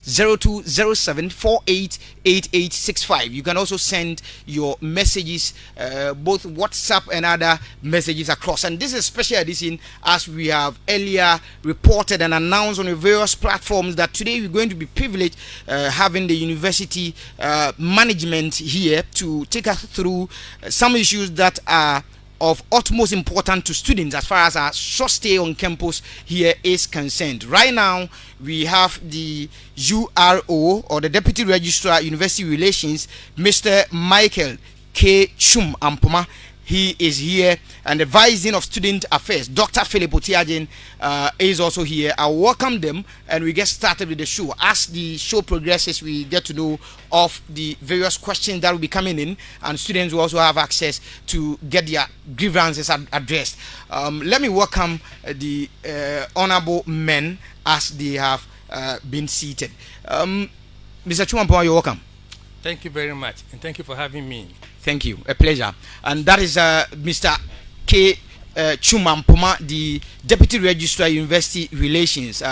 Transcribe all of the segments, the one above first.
0207488865. You can also send your messages, both WhatsApp and other messages across. And this is a special edition, as we have earlier reported and announced on the various platforms, that today we're going to be privileged having the university management here to take us through some issues that are of utmost importance to students as far as our short stay on campus here is concerned. Right now, we have the URO, or the Deputy Registrar University Relations, Mr. Michael K. Chum Ampoma. He is here, and the Vice Dean of Student Affairs, Dr. Philip Oti Agyen, is also here. I welcome them, and we get started with the show. As the show progresses, we get to know of the various questions that will be coming in, and students will also have access to get their grievances addressed. Let me welcome the honorable men as they have been seated. Mr. Chumampoma, you're welcome. Thank you very much, and thank you for having me. Thank you, a pleasure. And that is Mr. K. Chumampoma, the Deputy Registrar University Relations.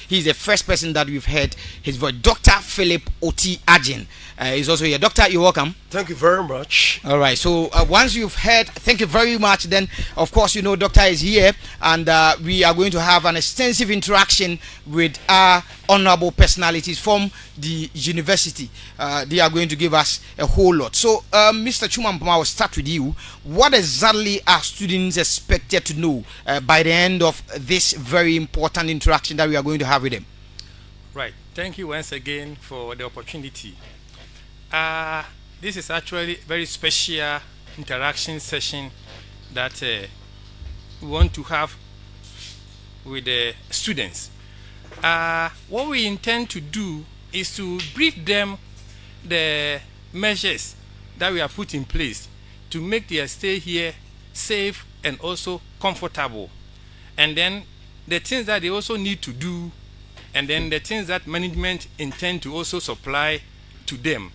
He's the first person that we've heard his voice. Dr. Philip Oti Agyen is also here. Doctor, you're welcome. Thank you very much. All right. So once you've heard, thank you very much. Then, of course, you know, Doctor is here, and we are going to have an extensive interaction with our honorable personalities from the university. They are going to give us a whole lot. So, Mr. Chumampoma, I will start with you. What exactly are students expected to know by the end of this very important interaction that we are going to have with them? Right. Thank you once again for the opportunity. This is actually a very special interaction session that we want to have with the students. What we intend to do is to brief them the measures that we have put in place to make their stay here safe and also comfortable, and then the things that they also need to do, and then the things that management intend to also supply to them.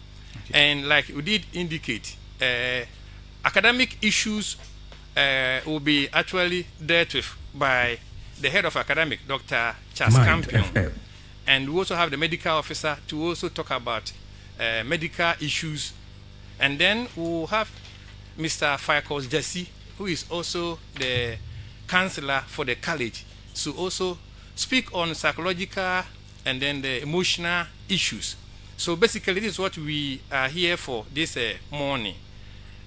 Okay. And like we did indicate, academic issues will be actually dealt with by the head of academic, Dr. Charles Campion. And we also have the medical officer to also talk about medical issues. And then we'll have Mr. Firecalls Jesse, who is also the counselor for the college, to also speak on psychological and then the emotional issues. So basically, this is what we are here for this morning.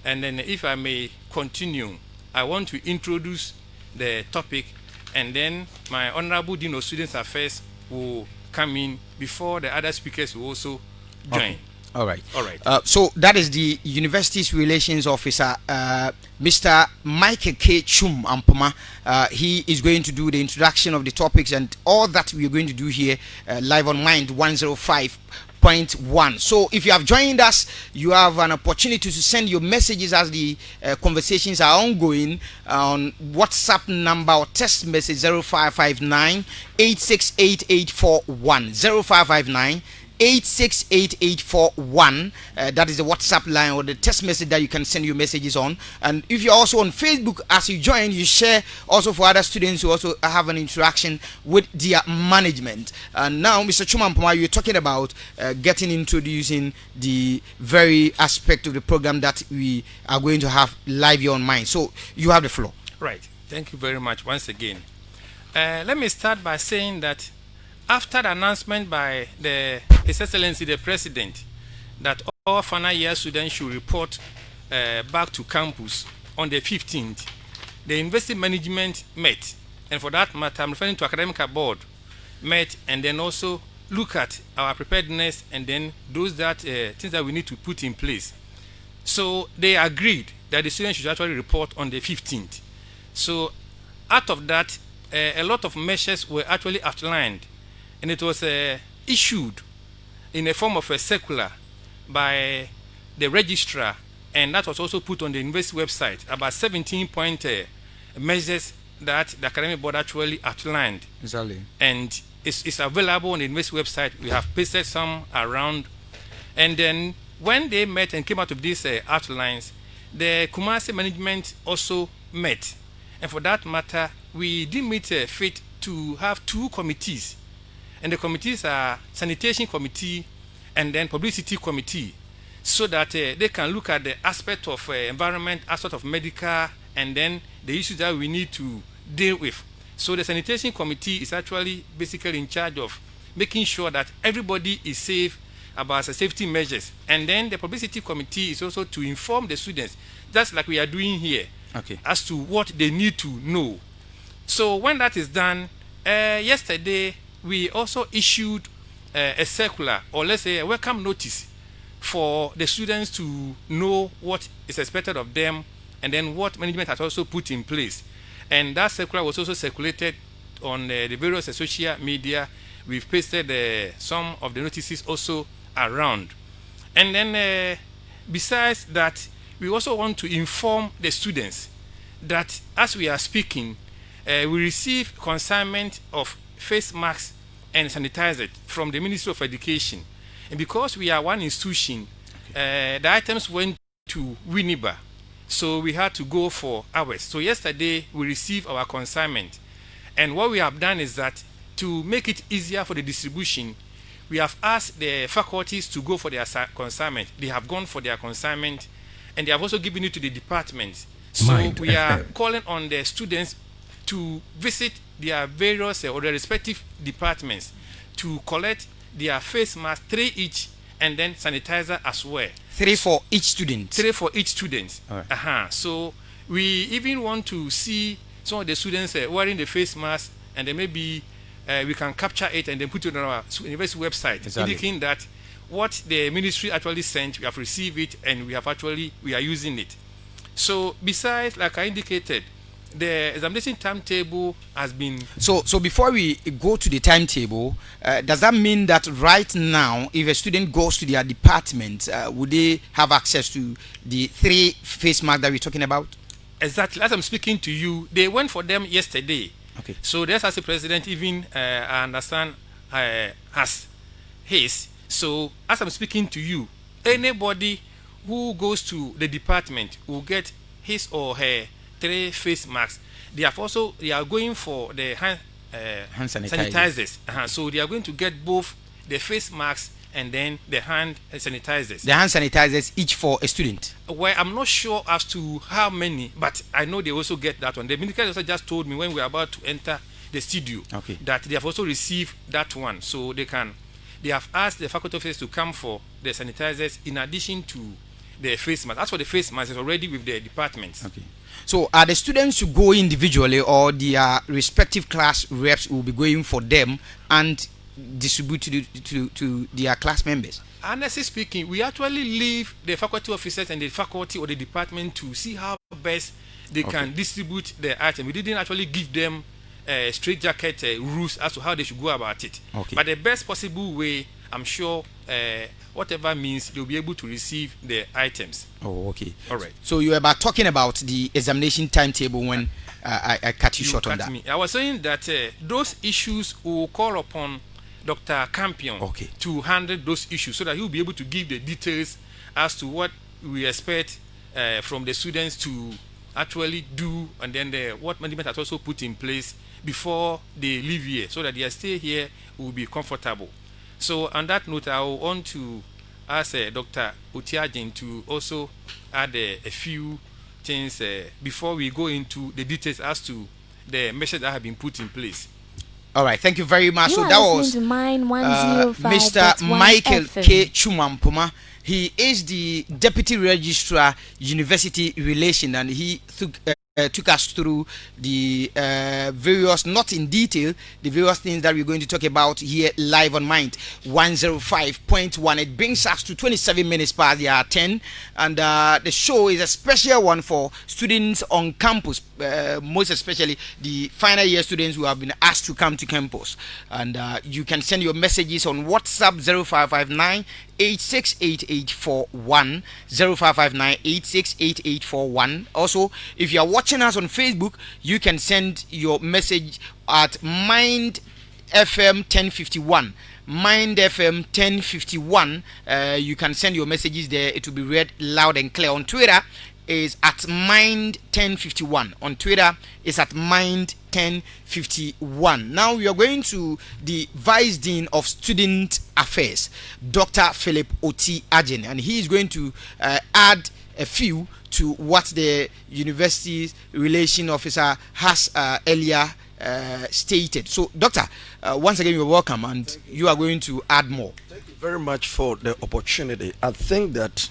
And then if I may continue, I want to introduce the topic, and then my Honorable Dean of Students Affairs will come in before the other speakers will also join. Okay. All right. All right. So that is the university's relations officer, Mr. Michael K. Chum Ampoma. He is going to do the introduction of the topics and all that we are going to do here live on Mind 105.1. So if you have joined us, you have an opportunity to send your messages as the conversations are ongoing on WhatsApp number or text message 0559 868841 0559 868841. That is the WhatsApp line or the text message that you can send your messages on. And if you're also on Facebook, as you join, you share also for other students who also have an interaction with their management. And now, Mr. Chumampoma, you're talking about introducing the very aspect of the program that we are going to have live here on Mind. So you have the floor. Right. Thank you very much once again. Let me start by saying that after the announcement by His Excellency the President that all final year students should report back to campus on the 15th, the university management met, and for that matter, I'm referring to academic board, met and then also look at our preparedness and then those that things that we need to put in place. So they agreed that the students should actually report on the 15th. So out of that, a lot of measures were actually outlined, and it was issued in a form of a circular by the registrar, and that was also put on the university website, about 17-point measures that the academic board actually outlined. Exactly. And it's available on the university website. We have pasted some around. And then when they met and came out of these outlines, the Kumasi management also met. And for that matter, we did meet fit to have two committees. And the committees are sanitation committee and then publicity committee, so that they can look at the aspect of environment, aspect of medical, and then the issues that we need to deal with. So the sanitation committee is actually basically in charge of making sure that everybody is safe about the safety measures. And then the publicity committee is also to inform the students, just like we are doing here, as to what they need to know. So when that is done, yesterday we also issued a circular, or let's say a welcome notice, for the students to know what is expected of them, and then what management has also put in place. And that circular was also circulated on the various social media. We've pasted some of the notices also around. And then besides that, we also want to inform the students that as we are speaking, we receive consignment of face masks and sanitizers from the Ministry of Education. And because we are one institution, the items went to Winneba, so we had to go for ours. So yesterday we received our consignment, and what we have done is that to make it easier for the distribution, we have asked the faculties to go for their consignment. They have gone for their consignment, and they have also given it to the departments. So we are calling on the students to visit their various or their respective departments to collect their face mask, 3 each, and then sanitizer as well. 3 for each student. 3 for each student. All right. So we even want to see some of the students wearing the face mask, and then maybe we can capture it and then put it on our university website, indicating that what the ministry actually sent, we have received it, and we are using it. So besides, like I indicated, the examination timetable has been... So before we go to the timetable, does that mean that right now, if a student goes to their department, would they have access to the 3 face masks that we're talking about? Exactly. As I'm speaking to you, they went for them yesterday. Okay. So the SRC president even, I understand, has his. So as I'm speaking to you, anybody who goes to the department will get his or her 3 face masks. They are going for the hand sanitizers. So they are going to get both the face masks and then the hand sanitizers. The hand sanitizers each for a student. Well, I'm not sure as to how many, but I know they also get that one. The minister also just told me when we were about to enter the studio that they have also received that one. So they have asked the faculty officers to come for the sanitizers in addition to the face mask. As for the face mask, it's already with the departments. Okay. So are the students to go individually, or their respective class reps will be going for them and distribute to their class members? Honestly speaking, we actually leave the faculty officers and the faculty or the department to see how best they can distribute the item. We didn't actually give them straight jacket rules as to how they should go about it. But the best possible way, I'm sure, whatever means, they'll be able to receive the items. Oh, okay. All right. So you were about talking about the examination timetable when I cut you short on that. I was saying that those issues will call upon Dr. Campion to handle those issues, so that he will be able to give the details as to what we expect from the students to actually do, and then what management has also put in place before they leave here, so that their stay here will be comfortable. So on that note, I want to ask Dr. Otiajen to also add a few things before we go into the details as to the measures that have been put in place. All right, thank you very much. You so that was Mr. Michael K. Chumampoma. He is the Deputy Registrar, University Relation, and he took us through the various, not in detail, the various things that we're going to talk about here live on Mind 105.1. It brings us to 27 minutes past the hour 10, and the show is a special one for students on campus, most especially the final year students who have been asked to come to campus. And you can send your messages on WhatsApp 0559 868841 0559 868841. Also, if you are watching us on Facebook, you can send your message at Mind FM 1051. Mind FM 1051. You can send your messages there. It will be read loud and clear. On Twitter, is at Mind1051. On Twitter, it's at Mind1051. Now we are going to the Vice Dean of Student Affairs, Dr. Philip Oti Ajen, and he is going to add a few to what the university's relation officer has earlier stated. So, Doctor, once again, you're welcome, and you are going to add more. Thank you very much for the opportunity. I think that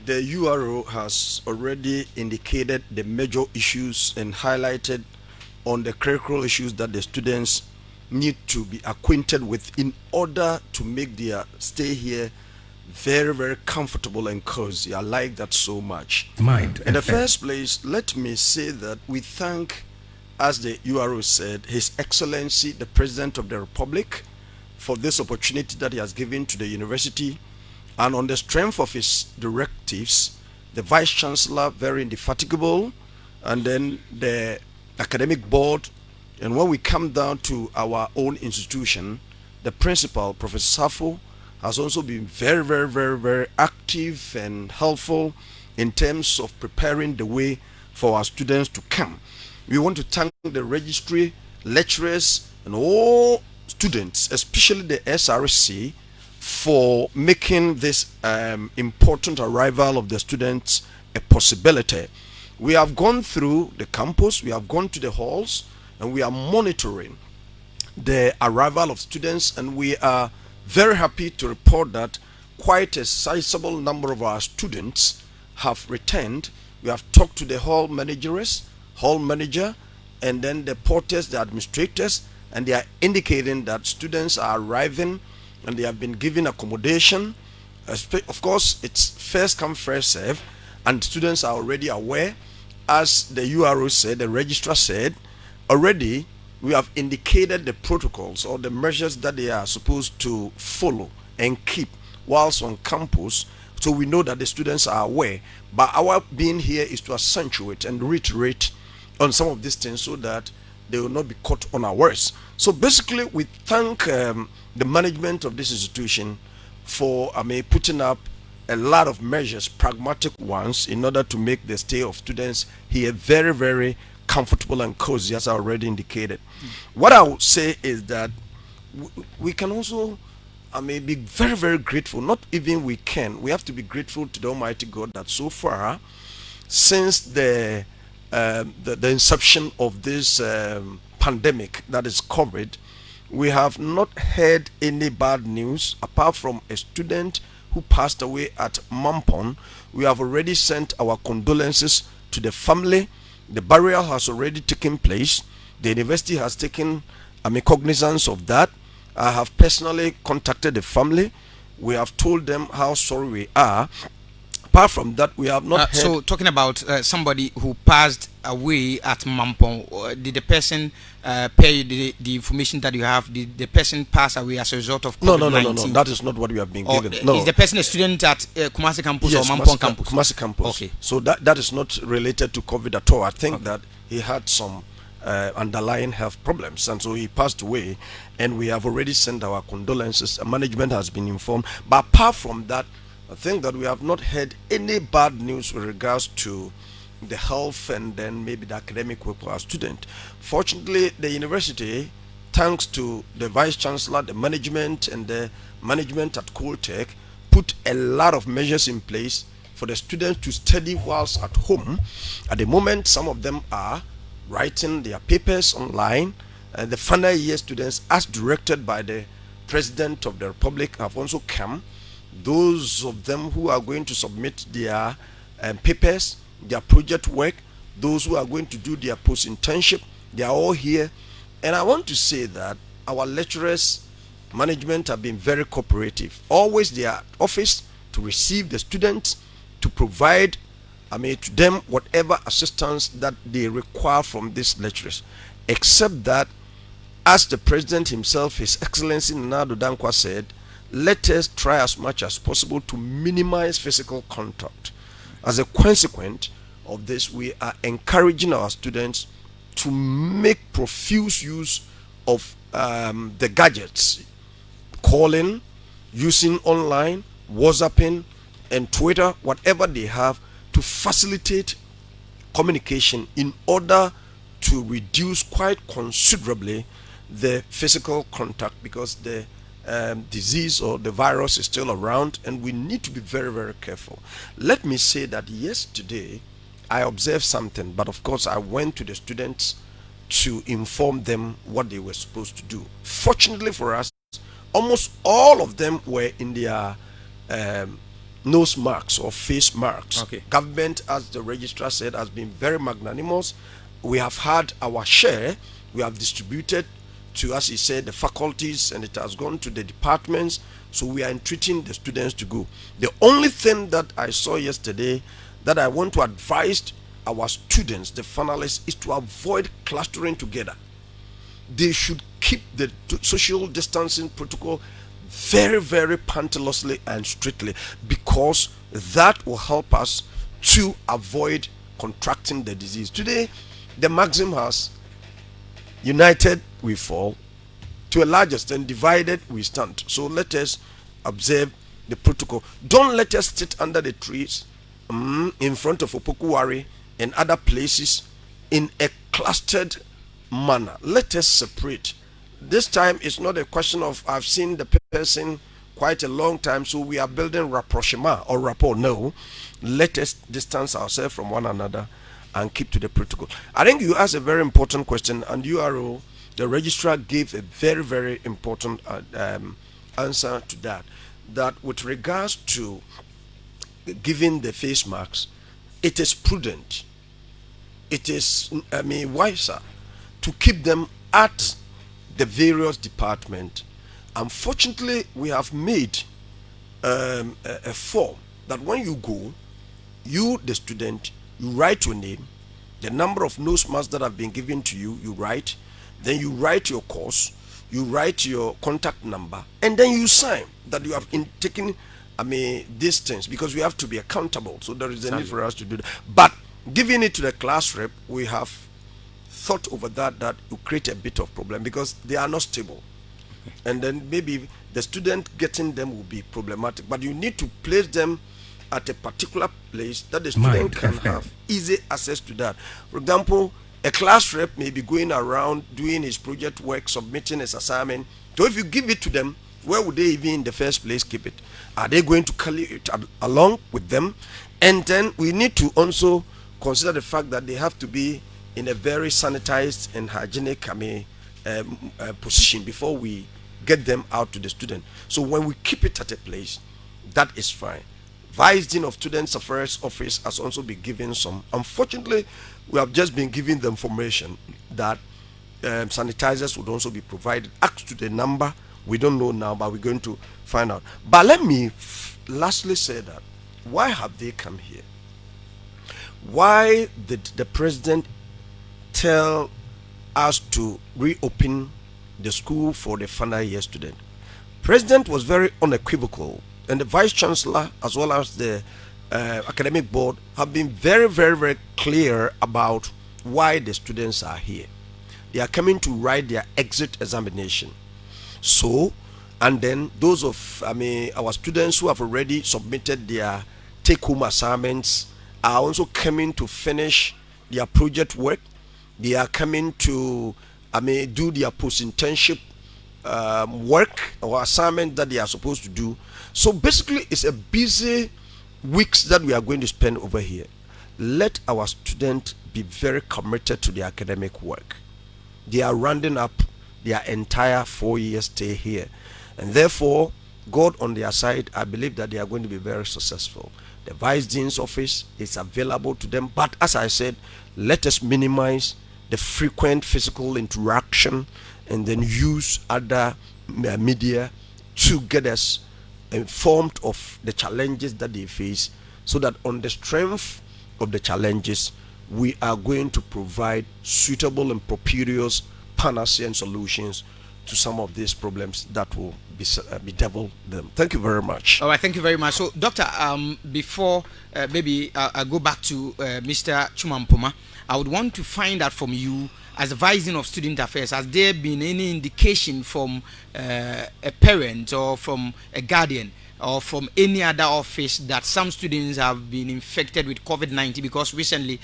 the URO has already indicated the major issues and highlighted on the critical issues that the students need to be acquainted with in order to make their stay here very, very comfortable and cozy. I like that so much. In the first place, let me say that we thank, as the URO said, His Excellency the President of the Republic for this opportunity that he has given to the university, and on the strength of his directives, the Vice Chancellor, very indefatigable, and then the academic board, and when we come down to our own institution, the principal, Professor Safo, has also been very, very, very, very active and helpful in terms of preparing the way for our students to come. We want to thank the registry, lecturers, and all students, especially the SRC, for making this important arrival of the students a possibility. We have gone through the campus, we have gone to the halls, and we are monitoring the arrival of students, and we are very happy to report that quite a sizable number of our students have returned. We have talked to the hall managers, hall manager, and then the porters, the administrators, and they are indicating that students are arriving and they have been given accommodation. Of course, it's first come, first serve, and students are already aware. As the URO said, the registrar said, already we have indicated the protocols or the measures that they are supposed to follow and keep whilst on campus, so we know that the students are aware. But our being here is to accentuate and reiterate on some of these things so that they will not be caught unawares. So basically, we thank the management of this institution for putting up a lot of measures, pragmatic ones, in order to make the stay of students here very, very comfortable and cozy, as I already indicated. What I would say is that we can also be very, very grateful. Not even we can. We have to be grateful to the Almighty God that so far, since the inception of this pandemic that is COVID, we have not heard any bad news apart from a student who passed away at Mampon. We have already sent our condolences to the family. The burial has already taken place. The university has taken cognizance of that. I have personally contacted the family. We have told them how sorry we are. Apart from that, we have not heard. So, talking about somebody who passed away at Mampong, did the person pay the information that you have? Did the person pass away as a result of COVID-19? No. That is not what we have been given. No. Is the person a student at Kumasi campus yes, or Mampong campus? Kumasi campus. Okay. So that is not related to COVID at all. I think that he had some underlying health problems, and so he passed away. And we have already sent our condolences. Management has been informed. But apart from that, I think that we have not heard any bad news with regards to the health and then maybe the academic work for our student. Fortunately, the university, thanks to the Vice Chancellor, the management, and the management at Coltech, put a lot of measures in place for the students to study whilst at home. At the moment, some of them are writing their papers online. The final year students, as directed by the President of the Republic, have also come. Those of them who are going to submit their papers, their project work, those who are going to do their post-internship, they are all here. And I want to say that our lecturers, management have been very cooperative. Always they are at office to receive the students, to provide to them whatever assistance that they require from these lecturers. Except that, as the President himself, His Excellency Nana Addo Dankwa, said, let us try as much as possible to minimize physical contact. As a consequence of this, we are encouraging our students to make profuse use of the gadgets, calling, using online, WhatsApping, and Twitter, whatever they have, to facilitate communication in order to reduce quite considerably the physical contact, because the disease or the virus is still around, and we need to be very, very careful. Let me say that yesterday I observed something, but of course I went to the students to inform them what they were supposed to do. Fortunately for us, almost all of them were in their nose marks or face marks. Okay. Government, as the registrar said, has been very magnanimous. We have had our share. We have distributed to, as he said, the faculties, and it has gone to the departments. So we are entreating the students to go. The only thing that I saw yesterday that I want to advise our students, the finalists, is to avoid clustering together. They should keep the social distancing protocol very, very punctiliously and strictly, because that will help us to avoid contracting the disease. Today, the maxim has united we fall, to a large extent divided we stand. So let us observe the protocol. Don't let us sit under the trees in front of Opokuwari and other places in a clustered manner. Let us separate. This time it's not a question of I've seen the person quite a long time, so we are building rapprochement or rapport. No, let us distance ourselves from one another and keep to the protocol. I think you asked a very important question, and URO, the registrar, gave a very, very important answer to that. That with regards to giving the face masks, it is prudent. It is, wiser to keep them at the various departments. Unfortunately, we have made a form that when you go, you, the student, you write your name, the number of nose masks that have been given to you, you write, then you write your course, you write your contact number, and then you sign that you have taken distance, because we have to be accountable. So there is a need for us to do that. But giving it to the class rep, we have thought over that will create a bit of problem, because they are not stable. And then maybe the student getting them will be problematic. But you need to place them at a particular place that the student can have easy access to that. For example, a class rep may be going around doing his project work, submitting his assignment. So if you give it to them, where would they even in the first place keep it? Are they going to carry it along with them? And then we need to also consider the fact that they have to be in a very sanitized and hygienic position before we get them out to the student. So when we keep it at a place, that is fine. Vice Dean of Students Affairs Office has also been given some. Unfortunately, we have just been given the information that sanitizers would also be provided. Asked to the number, we don't know now, but we're going to find out. But let me lastly say that, why have they come here? Why did the president tell us to reopen the school for the final year student? President was very unequivocal, and the vice chancellor as well as the academic board have been very, very, very clear about why the students are here. They are coming to write their exit examination. So, and then those of our students who have already submitted their take-home assignments are also coming to finish their project work. They are coming to do their post-internship work or assignment that they are supposed to do. So basically, it's a busy weeks that we are going to spend over here. Let our students be very committed to their academic work. They are rounding up their entire 4-year stay here, and therefore, God on their side, I believe that they are going to be very successful. The Vice Dean's office is available to them, but as I said, let us minimize the frequent physical interaction and then use other media to get us informed of the challenges that they face, so that on the strength of the challenges, we are going to provide suitable and propitious panacea and solutions to some of these problems that will bedevil them. Thank you very much. All right, thank you very much. So, Doctor, before maybe I go back to Mr. Chumampoma, I would want to find out from you, as the Vice Dean of Student Affairs, has there been any indication from a parent or from a guardian or from any other office that some students have been infected with COVID-19? Because recently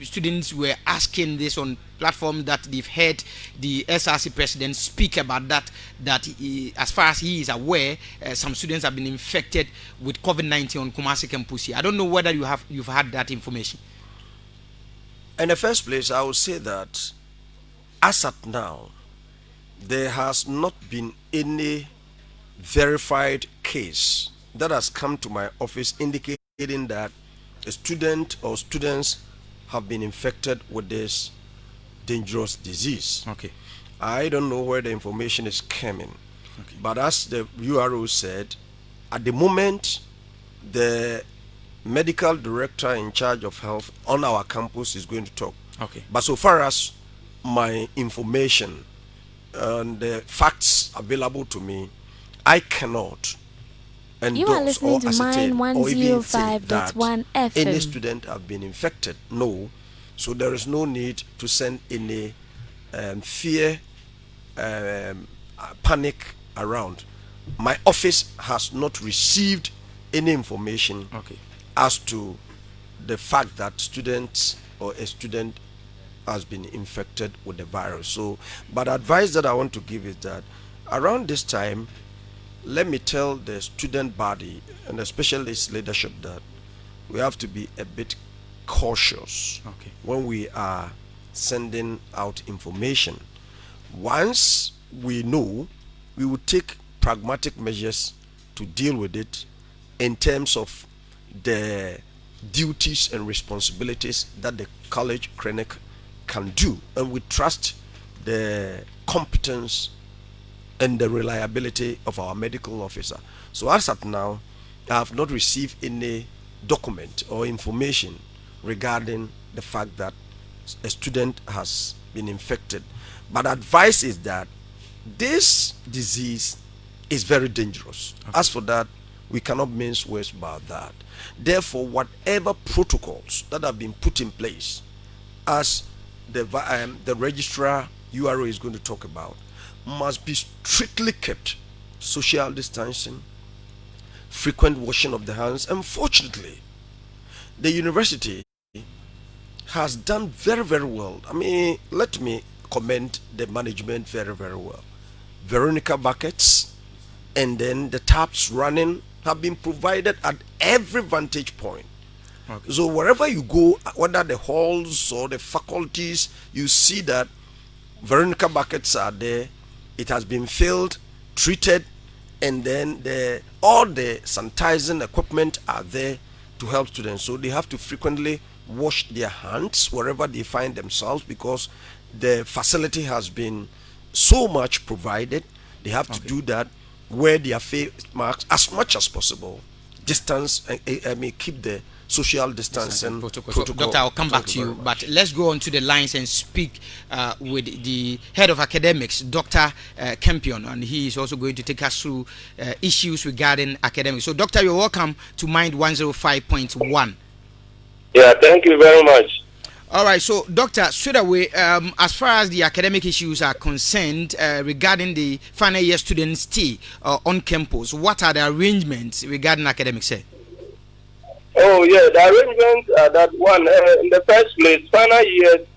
students were asking this on platform that they've heard the SRC president speak about that he, as far as he is aware, some students have been infected with COVID-19 on Kumasi campus here. I don't know whether you've had that information. In the first place, I would say that as at now, there has not been any verified case that has come to my office indicating that a student or students have been infected with this dangerous disease. Okay. I don't know where the information is coming. Okay. But as the URO said, at the moment, the medical director in charge of health on our campus is going to talk. Okay. But so far as my information and the facts available to me, I cannot endorse or ascertain or even say that any student have been infected. No. So there is no need to send any fear, panic around. My office has not received any information as to the fact that students or a student has been infected with the virus. So, but advice that I want to give is that around this time, let me tell the student body and especially its leadership that we have to be a bit cautious when we are sending out information. Once we know, we will take pragmatic measures to deal with it in terms of the duties and responsibilities that the college clinic can do, and we trust the competence and the reliability of our medical officer. So as at now, I have not received any document or information regarding the fact that a student has been infected. But advice is that this disease is very dangerous. As for that, we cannot mince words about that. Therefore, whatever protocols that have been put in place, as the registrar URO is going to talk about, must be strictly kept. Social distancing, frequent washing of the hands. Unfortunately, the university has done very, very well. I mean, let me commend the management very, very well. Veronica buckets and then the taps running have been provided at every vantage point. So wherever you go, whether the halls or the faculties, you see that Veronica buckets are there. It has been filled, treated, and then all the sanitizing equipment are there to help students. So they have to frequently wash their hands wherever they find themselves, because the facility has been so much provided. They have to do that, wear their face masks as much as possible, distance, I mean, keep the social distancing protocol. Doctor, I'll come back to you, but let's go on to the lines and speak with the head of academics, Dr. Kempion, and he is also going to take us through issues regarding academics. So, Doctor, you're welcome to Mind 105.1. Yeah, thank you very much. All right, so Doctor, straight away, as far as the academic issues are concerned, regarding the final year students stay on campus, what are the arrangements regarding academics? Oh, yeah, the arrangements are that one, in the first place, final years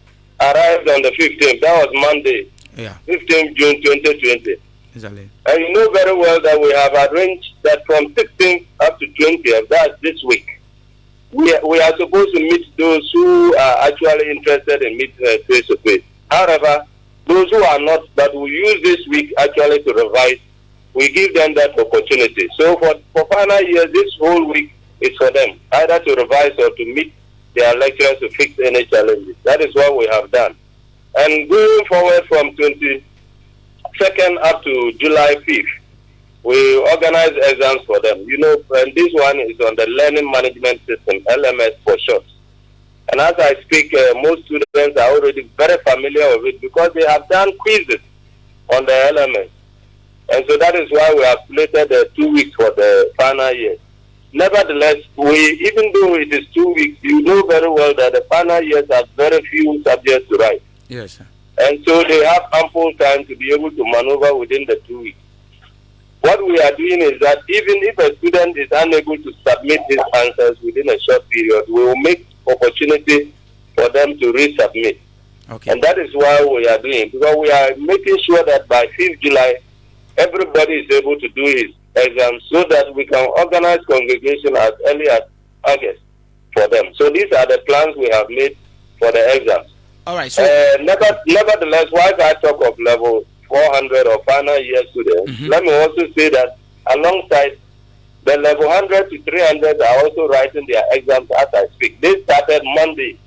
arrived on the 15th. That was Monday, 15th June 2020. Exactly. And you know very well that we have arranged that from 16th up to 20th, that's this week. We are supposed to meet those who are actually interested in meeting face to face. However, those who are not, but will use this week actually to revise, we give them that opportunity. So for final years, this whole week is for them, either to revise or to meet their lecturers to fix any challenges. That is what we have done. And going forward from 22nd up to July 5th, we organize exams for them. You know, and this one is on the Learning Management System, LMS for short. And as I speak, most students are already very familiar with it because they have done quizzes on the LMS. And so that is why we have slated 2 weeks for the final year. Nevertheless, even though it is 2 weeks, you know very well that the final years have very few subjects to write. Yes, sir. And so they have ample time to be able to maneuver within the 2 weeks. what we are doing is that even if a student is unable to submit his answers within a short period, we will make opportunity for them to resubmit. Okay. And that is why we are doing, because we are making sure that by 5th July, everybody is able to do his exams so that we can organize congregation as early as August for them. So these are the plans we have made for the exams. All right. So nevertheless, while I talk of level 400 or final year students, let me also say that alongside the level 100 to 300 are also writing their exams as I speak. They started Monday,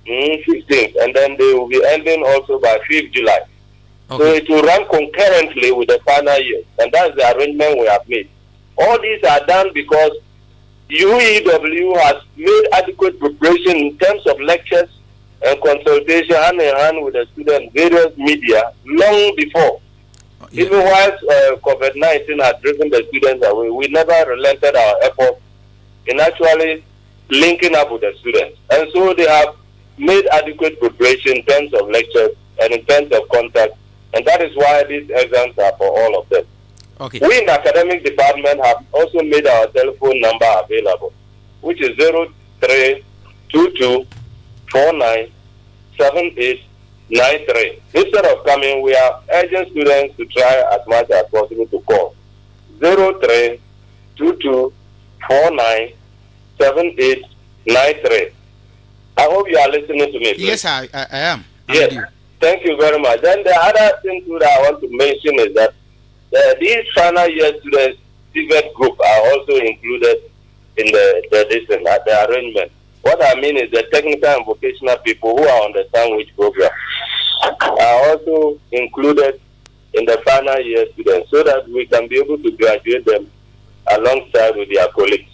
15th, and then they will be ending also by 5th July. okay. So it will run concurrently with the final year, and that's the arrangement we have made. All these are done because UEW has made adequate preparation in terms of lectures and consultation hand in hand with the students, various media, long before. Yeah. Even whilst COVID-19 had driven the students away, we never relented our effort in actually linking up with the students. And so they have made adequate preparation in terms of lectures and in terms of contact. And that is why these exams are for all of them. Okay. We in the academic department have also made our telephone number available, which is 0322497893. Instead of coming, we are urging students to try as much as possible to call 0322497893. I hope you are listening to me. Please. Yes, I am. Yes. Thank you very much. Then the other thing too that I want to mention is that these final year students, CVET group, are also included in the arrangement. What I mean is the technical and vocational people who are on the sandwich program are also included in the final year students so that we can be able to graduate them alongside with their colleagues.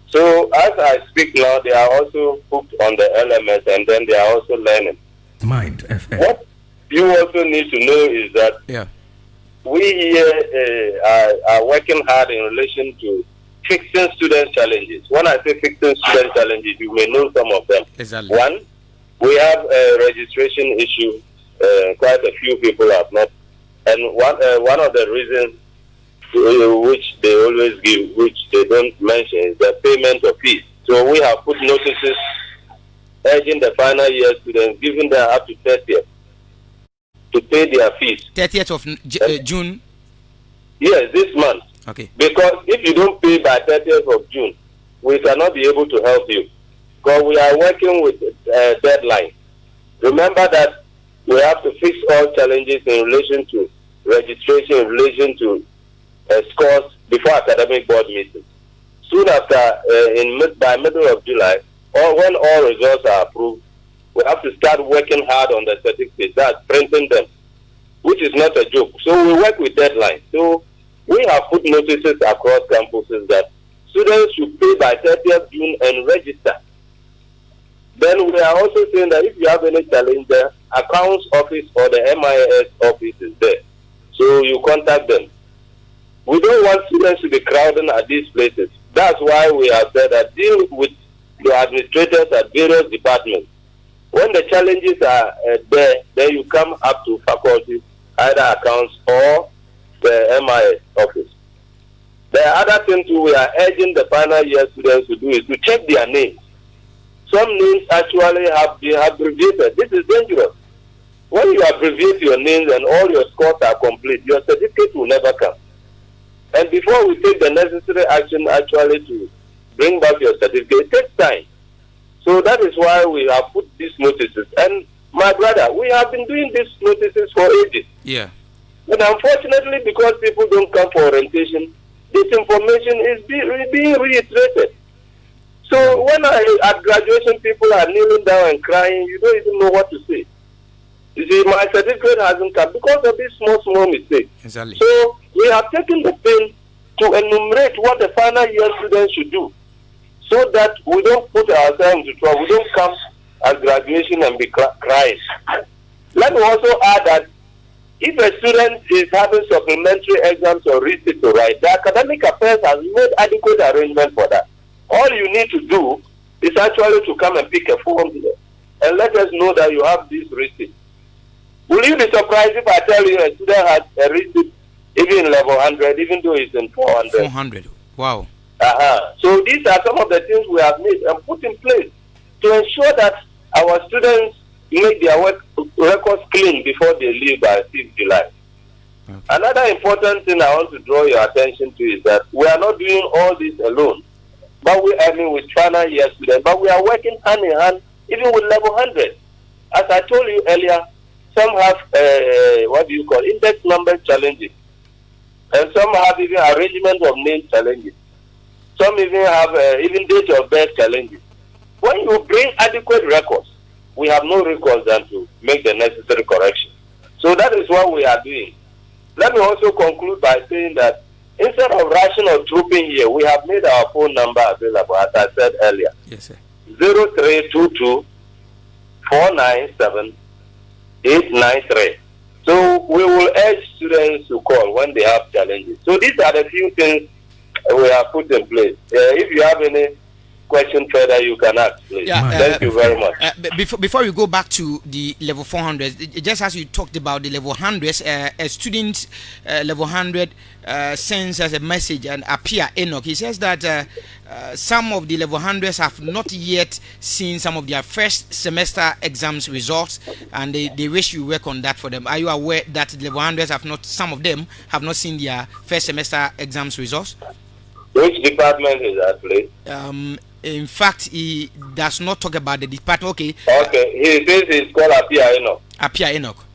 So as I speak now, they are also hooked on the LMS and then they are also learning. Mind FM. What you also need to know is that we here are working hard in relation to fixing student challenges. When I say fixing student challenges, you may know some of them. Exactly. One, we have a registration issue. Quite a few people have not. And one of the reasons which they always give, which they don't mention, is the payment of fees. So we have put notices urging the final year students, giving them up to 30th to pay their fees. 30th of June? Yes, this month. Okay. Because if you don't pay by 30th of June, we cannot be able to help you. Because we are working with a deadline. Remember that we have to fix all challenges in relation to registration, in relation to scores before academic board meetings. Soon after, by middle of July, or when all results are approved, we have to start working hard on the certificates, that's printing them, which is not a joke. So we work with deadlines. So we have put notices across campuses that students should pay by 30th June and register. Then we are also saying that if you have any challenge, the accounts office or the MIS office is there. So you contact them. We don't want students to be crowding at these places. That's why we have said that deal with your administrators at various departments. When the challenges are there, then you come up to faculty, either accounts or the MIS office. The other thing too we are urging the final year students to do is to check their names. Some names actually have been abbreviated. This is dangerous. When you abbreviate your names and all your scores are complete, your certificate will never come. And before we take the necessary action actually to bring back your certificate, it takes time. So that is why we have put these notices. And my brother, we have been doing these notices for ages. Yeah. And unfortunately, because people don't come for orientation, this information is being reiterated. So when at graduation people are kneeling down and crying, you don't even know what to say. You see, my certificate hasn't come because of this small mistake. Exactly. So we have taken the pain to enumerate what the final year students should do, so that we don't put ourselves into trouble. We don't come at graduation and be crying. Let me also add that if a student is having supplementary exams or research to write, the academic affairs has made adequate arrangement for that. All you need to do is actually to come and pick a form here and let us know that you have this receipt. Will you be surprised if I tell you a student has a receipt even in level 100, even though it's in 400. 400. Wow. So these are some of the things we have made and put in place to ensure that our students make their records clean before they leave by 5th July. Okay. Another important thing I want to draw your attention to is that we are not doing all this alone. But with final year students, but we are working hand in hand even with level 100. As I told you earlier, some have index number challenges, and some have even arrangement of name challenges. Some even have even date of birth challenges. When you bring adequate records, we have no recourse than to make the necessary correction. So that is what we are doing. Let me also conclude by saying that instead of rushing or trooping here, we have made our phone number available, as I said earlier. Yes, sir. 0322 497 893. So we will urge students to call when they have challenges. So these are the few things we have put in place. If you have any question further, you can ask, please. Thank you very much. Before we go back to the level 400, just as you talked about the level 100s, a student level 100 sends us a message, and Apia Enoch, he says that some of the level 100s have not yet seen some of their first semester exams results, and they wish you work on that for them. Are you aware that the level 100s have not, some of them have not seen their first semester exams results? Which department is that, please? In fact, he does not talk about the department. Okay. Okay. He says it's called Apia Enoch. Apia Enoch.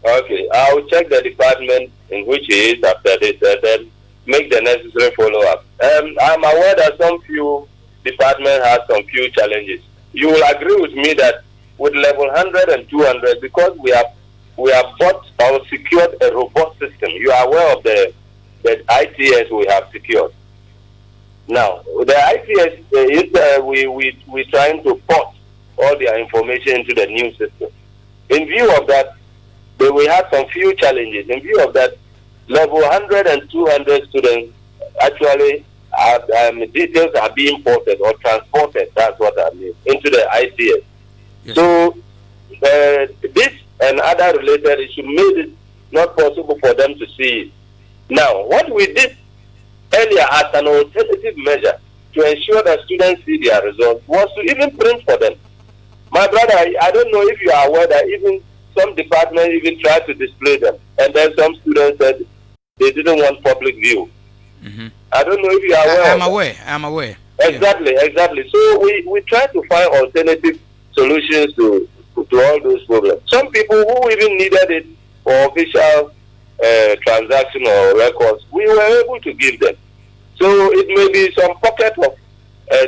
Okay. I will check the department in which he is after this, and then make the necessary follow-up. I'm aware that some few departments have some few challenges. You will agree with me that with level 100 and 200, because we have bought or secured a robust system. You are aware of the ITS we have secured. Now, the ITS we trying to port all their information into the new system. In view of that, we had some few challenges. In view of that, level 100 and 200 students actually details are being ported or transported. That's what I mean, into the ITS. Yes. So this and other related issues made it not possible for them to see it. Now, what we did earlier as an alternative measure to ensure that students see their results was to even print for them. My brother, I don't know if you are aware that even some departments even tried to display them, and then some students said they didn't want public view. Mm-hmm. I don't know if you are aware. I'm aware. Exactly. So we try to find alternative solutions to all those problems. Some people who even needed it for official transaction or records, we were able to give them. So it may be some pocket of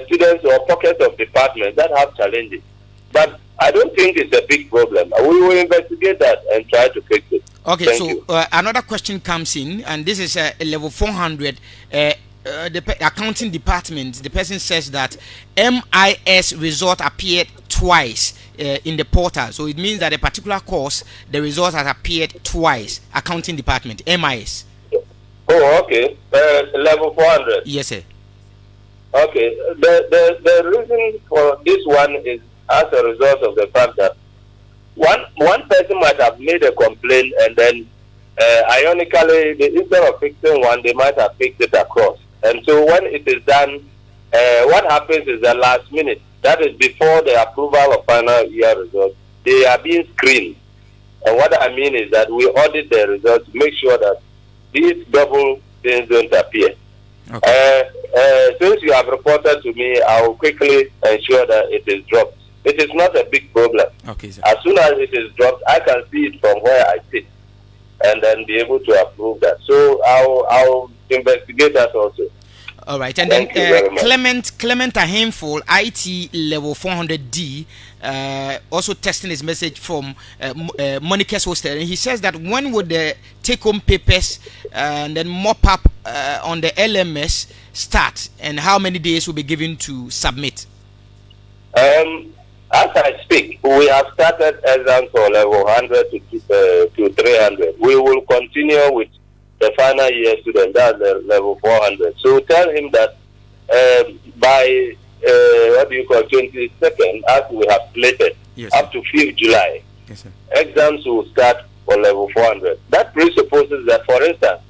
students or pocket of departments that have challenges. But I don't think it's a big problem. We will investigate that and try to fix it. Okay, Thank so another question comes in, and this is a level 400. The accounting department, the person says that MIS result appeared twice in the portal. So it means that a particular course, the result has appeared twice. Accounting department, MIS. Oh, okay. Level 400. Yes, sir. Okay. The reason for this one is as a result of the fact that one person might have made a complaint, and then ironically, instead of fixing one, they might have fixed it across. And so when it is done, what happens is the last minute, that is before the approval of final year results, they are being screened. And what I mean is that we audit the results to make sure that these double things don't appear. Okay. Since you have reported to me, I will quickly ensure that it is dropped. It is not a big problem. Okay, sir. As soon as it is dropped, I can see it from where I sit and then be able to approve that. So I'll investigate that also. All right, and then Clement a handful IT level 400D also testing his message from Monica's hostel, and he says that when would the take-home papers and then mop up on the LMS start, and how many days will be given to submit? As I speak, we have started exams for level 100 to 300. We will continue with the final year student, that's level 400. So tell him that by 22nd, as we have slated, yes, up to 5th July, yes, exams will start for level 400. That presupposes that, for instance,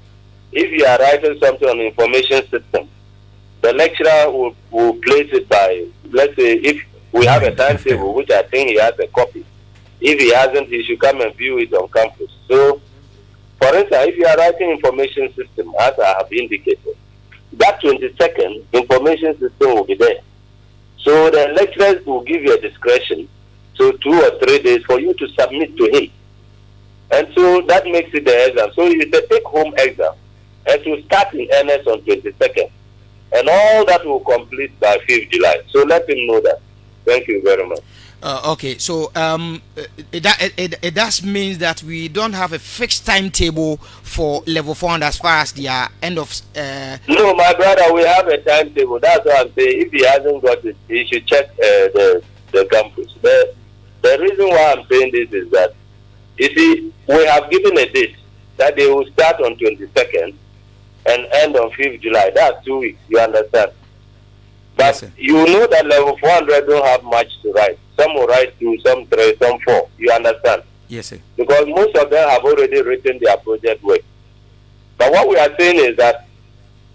if you are writing something on information system, the lecturer will place it by, let's say, if we have a timetable, which I think he has a copy. If he hasn't, he should come and view it on campus. So, for instance, if you are writing information system, as I have indicated, that 22nd information system will be there. So the lecturers will give you a discretion, so 2 or 3 days for you to submit to him. And so that makes it the exam. So it's a take-home exam. And to start in earnest on 22nd. And all that will complete by 5th July. So let him know that. Thank you very much. Okay, so it does means that we don't have a fixed timetable for level 4 as far as the end of. No, my brother, we have a timetable. That's what I'm saying. If he hasn't got it, he should check the campus. The reason why I'm saying this is that, you see, we have given a date that they will start on 22nd and end on 5th July. That's 2 weeks. You understand? But Yes, you know that level 400 don't have much to write. Some will write 2, some 3, some 4. You understand? Yes, sir. Because most of them have already written their project work. But what we are saying is that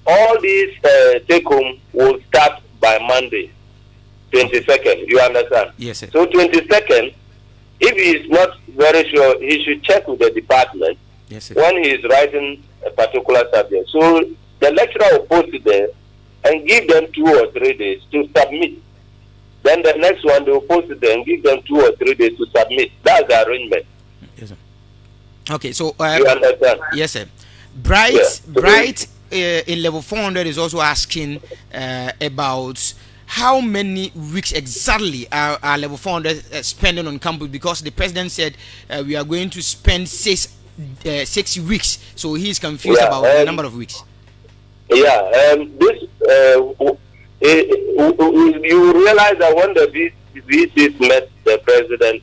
all these take-home will start by Monday, 22nd. You understand? Yes, sir. So 22nd, if he is not very sure, he should check with the department Yes, sir. when he is writing a particular subject. So the lecturer will post it there and give them 2 or 3 days to submit. Then the next one, they will post it there and give them 2 or 3 days to submit. That's the arrangement. Yes, sir. Okay, so You understand? yes, sir. Bright, Yeah. Bright in level 400 is also asking about how many weeks exactly are level 400 spending on campus, because the president said we are going to spend 6 weeks, so he is confused about the number of weeks. Yeah, you realize that when the VCs met the president,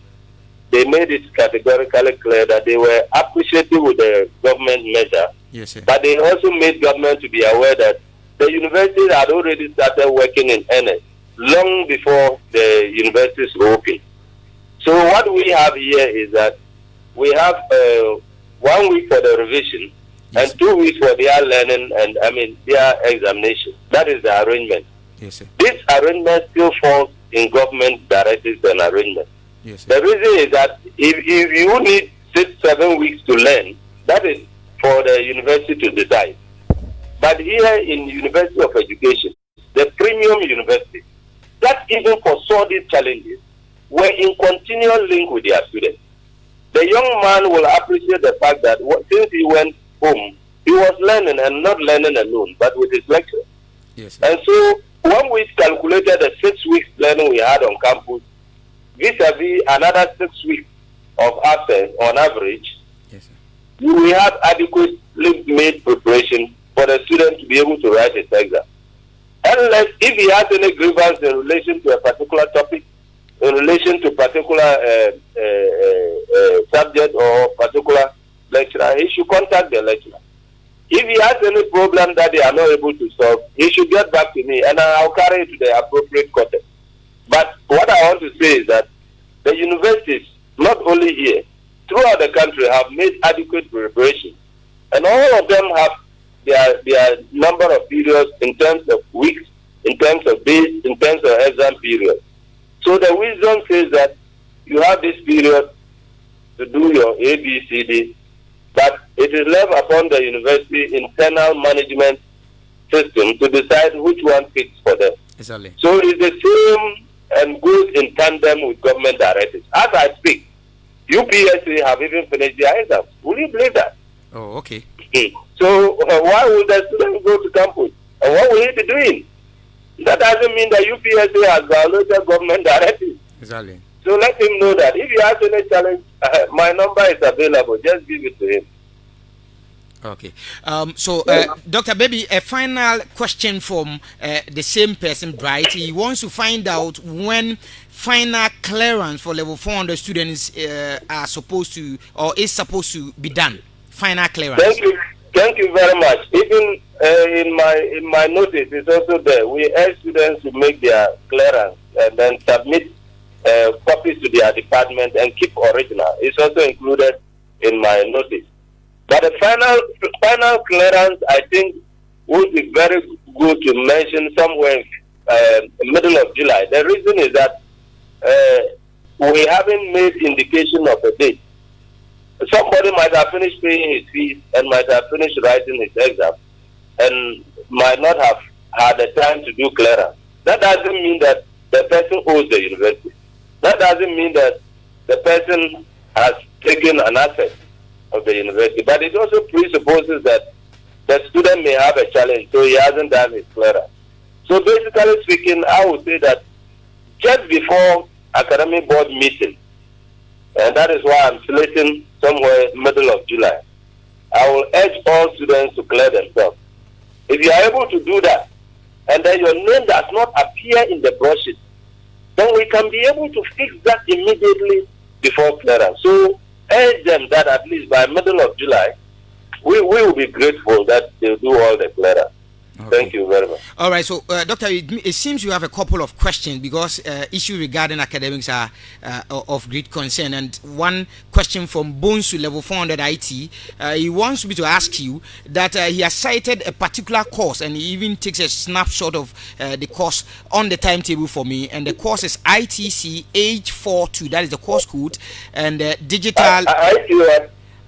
they made it categorically clear that they were appreciative with the government measure. Yes, sir. But they also made government to be aware that the universities had already started working in earnest long before the universities were open. So what we have here is that we have 1 week for the revision, yes, and 2 weeks for their learning and their examination. That is the arrangement. Yes, sir. This arrangement still falls in government directives and arrangement. Yes, sir. The reason is that if you need 6-7 weeks to learn, that is for the university to decide. But here in University of Education, the premium university, that even foresaw these challenges, were in continual link with their students. The young man will appreciate the fact that since he went home, he was learning, and not learning alone, but with his lecturer. Yes, sir. And so when we calculated the 6 weeks learning we had on campus, vis-a-vis another 6 weeks of absence on average, Yes, sir. we have adequately made preparation for the student to be able to write his exam. Unless if he has any grievance in relation to a particular topic, in relation to particular subject or particular lecturer, he should contact the lecturer. If he has any problem that they are not able to solve, he should get back to me and I'll carry it to the appropriate court. But what I want to say is that the universities, not only here, throughout the country, have made adequate preparation. And all of them have their number of periods in terms of weeks, in terms of days, in terms of exam period. So the wisdom says that you have this period to do your ABCD, but it is left upon the university internal management system to decide which one fits for them. Exactly. So it's the same and goes in tandem with government directives. As I speak, UPSA have even finished their exams. Will you believe that? Oh, okay. So why would the student go to campus? And what will he be doing? That doesn't mean that UPSA has violated government directives. Exactly. So let him know that if you have any challenge, my number is available. Just give it to him. Okay. So, Dr. Baby, a final question from the same person, Bright. He wants to find out when final clearance for level 400 students are supposed to, or is supposed to be done. Final clearance. Thank you very much. Even in my notice, it's also there. We urge students to make their clearance and then submit copies to their department and keep original. It's also included in my notice. But the final clearance, I think, would be very good to mention somewhere in middle of July. The reason is that we haven't made indication of a date. Somebody might have finished paying his fees and might have finished writing his exam and might not have had the time to do clearance. That doesn't mean that the person owes the university. That doesn't mean that the person has taken an asset of the university. But it also presupposes that the student may have a challenge, so he hasn't done his clearance. So basically speaking, I would say that just before academic board meeting, and that is why I'm slating somewhere middle of July, I will urge all students to clear themselves. If you are able to do that, and then your name does not appear in the broadsheet, then we can be able to fix that immediately before clearance. So urge them that at least by middle of July, we will be grateful that they do all the clearance. Okay. Thank you very much. All right, so Doctor, it seems you have a couple of questions because issues regarding academics are of great concern. And one question from Bonsu, level 400 IT, he wants me to ask you that he has cited a particular course and he even takes a snapshot of the course on the timetable for me. And the course is ITC H42, that is the course code, and digital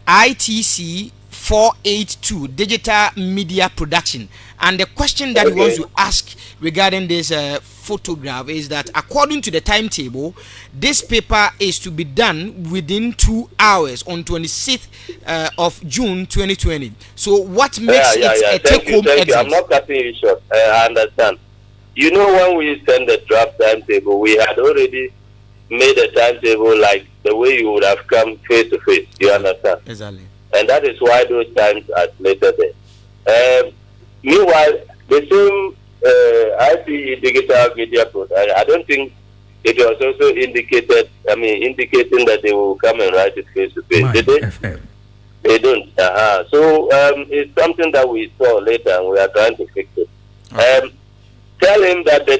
ITC 482, digital media production. And the question that he wants to ask regarding this photograph is that according to the timetable, this paper is to be done within 2 hours on 26th of June 2020. So what makes it a take-home exam? I'm not cutting you short. I understand. You know, when we send the draft timetable, we had already made a timetable like the way you would have come face to face. You understand? Exactly. And that is why those times are later there. Meanwhile, the same IPE digital media product, I don't think it was also indicating that they will come and write it face to face. Did they? FM. They don't. So it's something that we saw later and we are trying to fix it. Okay. Tell him that the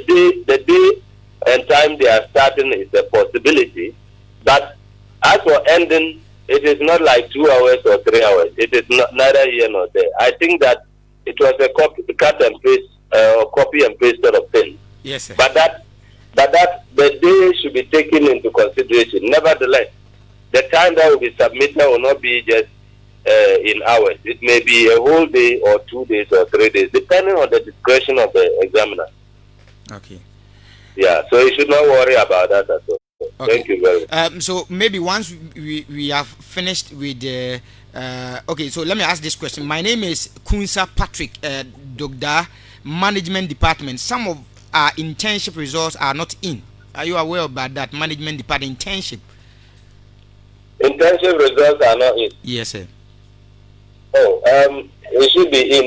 day and time they are starting is a possibility, but as for ending, it is not like 2 hours or 3 hours. It is neither here nor there. I think that it was a cut and paste, copy and paste sort of thing. Yes, sir. But that the day should be taken into consideration. Nevertheless, the time that will be submitted will not be just in hours. It may be a whole day or 2 days or 3 days, depending on the discretion of the examiner. Okay. Yeah, so you should not worry about that at all. Okay. Thank you very much. So maybe once we have finished with the okay, so let me ask this question. My name is Kunsa Patrick Dogda, Management Department. Some of our internship results are not in. Are you aware about that? Management Department internship. Internship results are not in. Yes, sir. Oh, it should be in.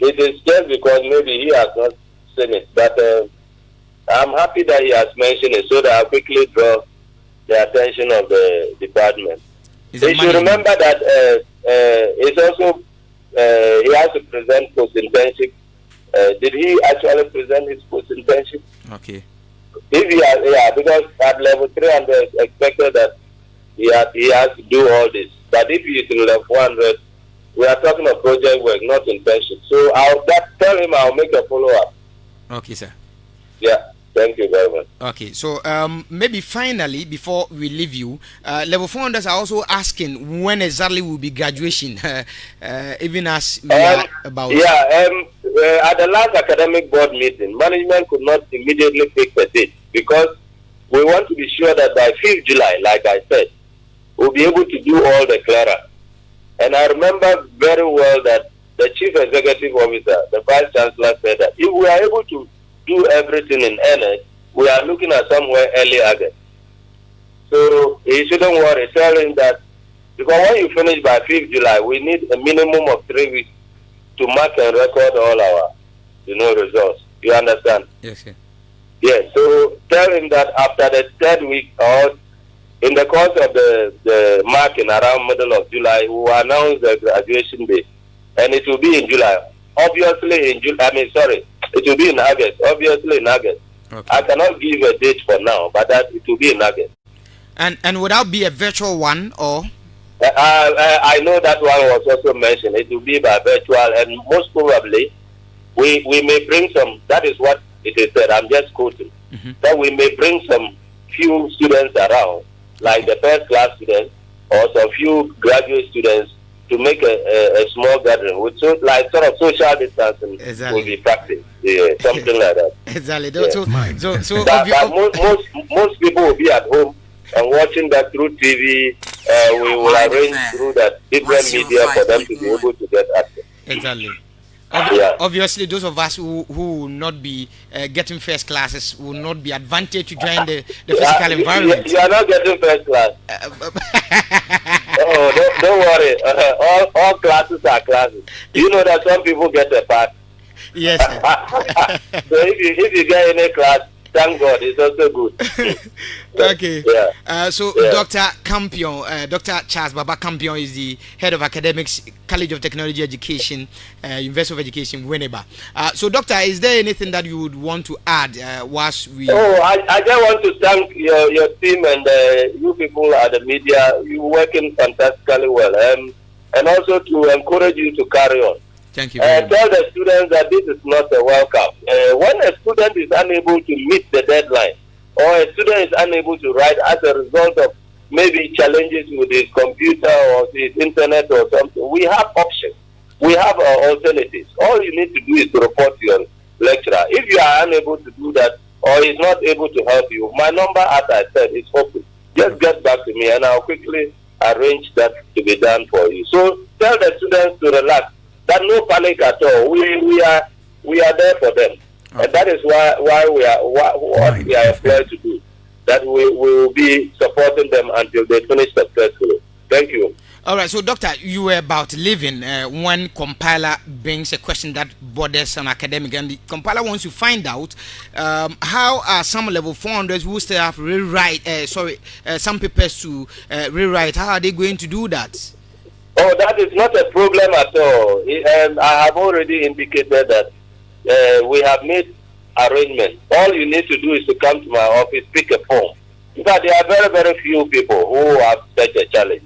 It is just because maybe he has not seen it, but I'm happy that he has mentioned it so that I'll quickly draw the attention of the department. You should remember that it's also he has to present post-internship. Did he actually present his post-internship? Okay. If he has, because at level 300 expected that he has to do all this. But if he is in level 400, we are talking of project work, not internship. So I'll tell him I'll make a follow-up. Okay, sir. Yeah. Thank you very much. Okay, so maybe finally, before we leave you, level 400s are also asking when exactly will be graduation, even as we are about. Yeah, at the last academic board meeting, management could not immediately fix a date because we want to be sure that by 5th July, like I said, we'll be able to do all the clearance. And I remember very well that the chief executive officer, the vice chancellor, said that if we are able to do everything in earnest, we are looking at somewhere early August. So he shouldn't worry. Tell him that because when you finish by 5th July, we need a minimum of 3 weeks to mark and record all our, results. You understand? Yes, sir. Yes. So tell him that after the 3rd week or in the course of the marking around middle of July, we will announce the graduation date, and it will be in July. Obviously in July. It will be in August. Obviously in August. Okay. I cannot give a date for now, but that it will be in August. And would that be a virtual one or? I know that one was also mentioned. It will be by virtual, and most probably we may bring some. That is what it is said. I'm just quoting. That we may bring some few students around, like the first class students or some few graduate students, to make a small gathering with sort of social distancing will be practiced. Yeah, something like that. Exactly. Yeah. So most people will be at home and watching that through TV. We will arrange through that different media for them to be able to get access. Exactly. Yeah. Obviously, those of us who will not be getting first classes will not be advantaged to join the physical environment. You are not getting first class. Oh, don't worry. All classes are classes. You know that some people get a pass. Yes. So if you get any class, thank God, it's also good. Okay. Yeah. Dr. Campion, Dr. Charles Baba Campion is the head of academics, College of Technology Education, University of Education, Winneba. So, Doctor, is there anything that you would want to add whilst we... Oh, I just want to thank your team and you people at the media. You're working fantastically well. And also to encourage you to carry on. Thank you very much. Tell the students that this is not a welcome. When a student is unable to meet the deadline, or a student is unable to write as a result of maybe challenges with his computer or his internet or something, we have options. We have alternatives. All you need to do is to report to your lecturer. If you are unable to do that, or is not able to help you, my number, as I said, is open. Just get back to me and I'll quickly arrange that to be done for you. So tell the students to relax. That no panic at all. We are there for them, and that is why we are what we are employed to do. That we will be supporting them until they finish successfully. Thank you. All right, so Doctor, you were about leaving when compiler brings a question that borders on academic, and the compiler wants to find out how are some level 400s who still have some papers to rewrite. How are they going to do that? Oh, that is not a problem at all. And I have already indicated that we have made arrangements. All you need to do is to come to my office, pick a form. In fact, there are very, very few people who have such a challenge.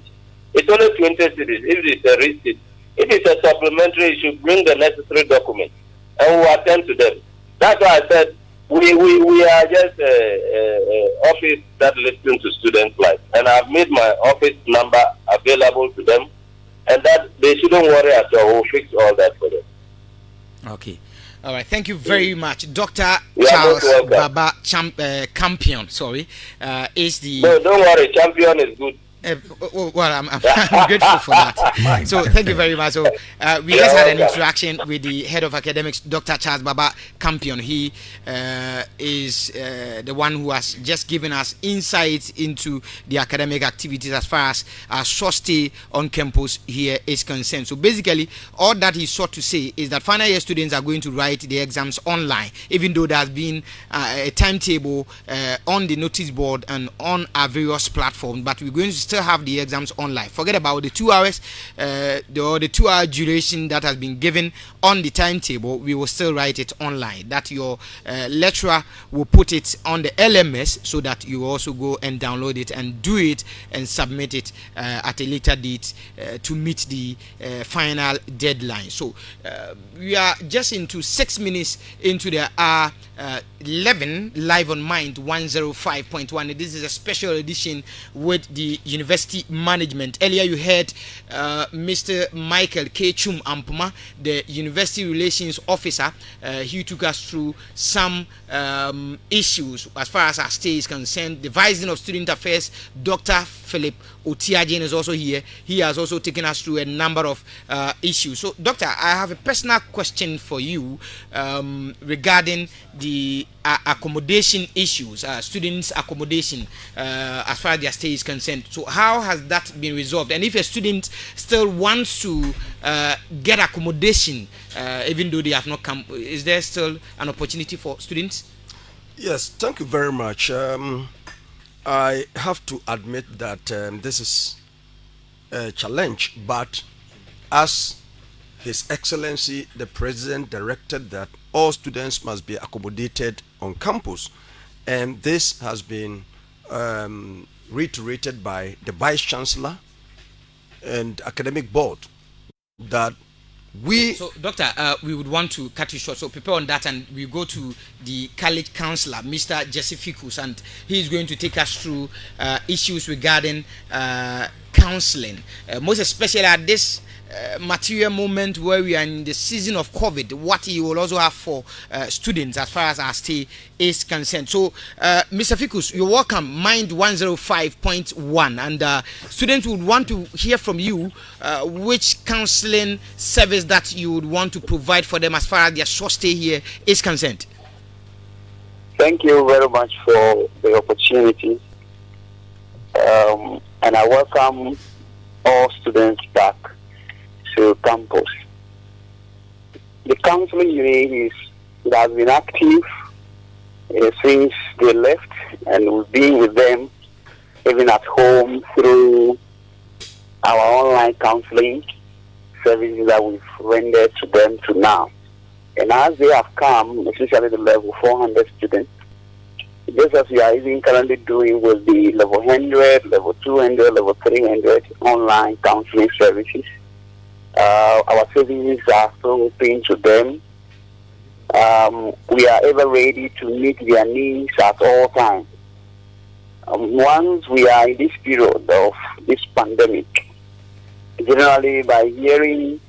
It's only 20 cities. If it's a receipt, if it's a supplementary, you should bring the necessary documents, and we'll attend to them. That's why I said we are just an office that listens to students' life. And I've made my office number available to them. And that they shouldn't worry at all. We'll fix all that for them. Okay. All right. Thank you very much. Dr. Charles Baba Campion, is the... No, don't worry. Champion is good. Well, I'm grateful for that. So thank you very much. So we just had an interaction with the head of academics, Dr. Charles Baba Campion. He is the one who has just given us insights into the academic activities as far as our short stay on campus here is concerned. So basically, all that he sought to say is that final year students are going to write the exams online, even though there has been a timetable on the notice board and on our various platforms, but we're going to still have the exams online. Forget about the 2 hours, the 2 hour duration that has been given on the timetable. We will still write it online. That your lecturer will put it on the LMS so that you also go and download it and do it and submit it at a later date to meet the final deadline. So we are just into 6 minutes into the hour 11 live on Mind 105.1. This is a special edition with the university management. Earlier you heard Mr. Michael K. Chum Ampuma, the university relations officer. He took us through some issues as far as our stay is concerned. The Vice Dean of Student Affairs, Dr. Philip Otiajen, is also here. He has also taken us through a number of issues. So, Doctor, I have a personal question for you regarding the accommodation issues, students' accommodation as far as their stay is concerned. So, how has that been resolved? And if a student still wants to get accommodation, even though they have not come, is there still an opportunity for students? Yes, thank you very much. I have to admit that this is a challenge, but as His Excellency the President directed that all students must be accommodated on campus, and this has been reiterated by the Vice Chancellor and academic board that we. So, Doctor, we would want to cut you short. So, prepare on that, and we go to the college counselor, Mr. Jesse Ficus, and he is going to take us through issues regarding counseling, most especially at this material moment where we are in the season of COVID, what he will also have for students as far as our stay is concerned. So, Mr. Ficus, you're welcome. Mind 105.1, and students would want to hear from you which counseling service that you would want to provide for them as far as their short stay here is concerned. Thank you very much for the opportunity, and I welcome all students back to campus. The counseling unit has been active since they left, and we've been with them even at home through our online counseling services that we've rendered to them to now. And as they have come, especially the level 400 students, just as we are even currently doing with the level 100, level 200, level 300 online counseling services, our services are so open to them. We are ever ready to meet their needs at all times. Once we are in this period of this pandemic, generally by hearing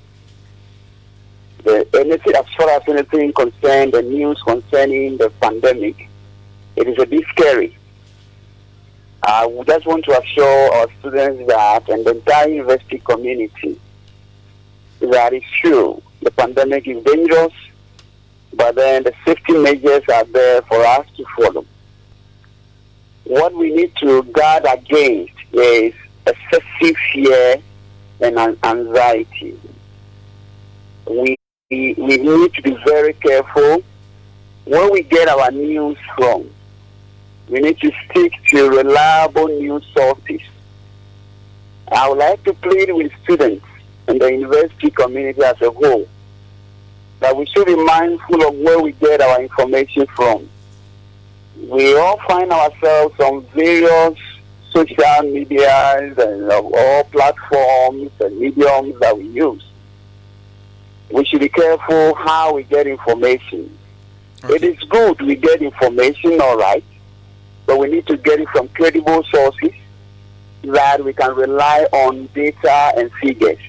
anything as far as anything concerned, the news concerning the pandemic, it is a bit scary. We just want to assure our students that, and the entire university community, that it's true, the pandemic is dangerous, but then the safety measures are there for us to follow. What we need to guard against is excessive fear and anxiety. We need to be very careful where we get our news from. We need to stick to reliable news sources. I would like to plead with students and the university community as a whole that we should be mindful of where we get our information from. We all find ourselves on various social medias and all platforms and mediums that we use. We should be careful how we get information. Okay. It is good we get information, all right, but we need to get it from credible sources that we can rely on data and figures.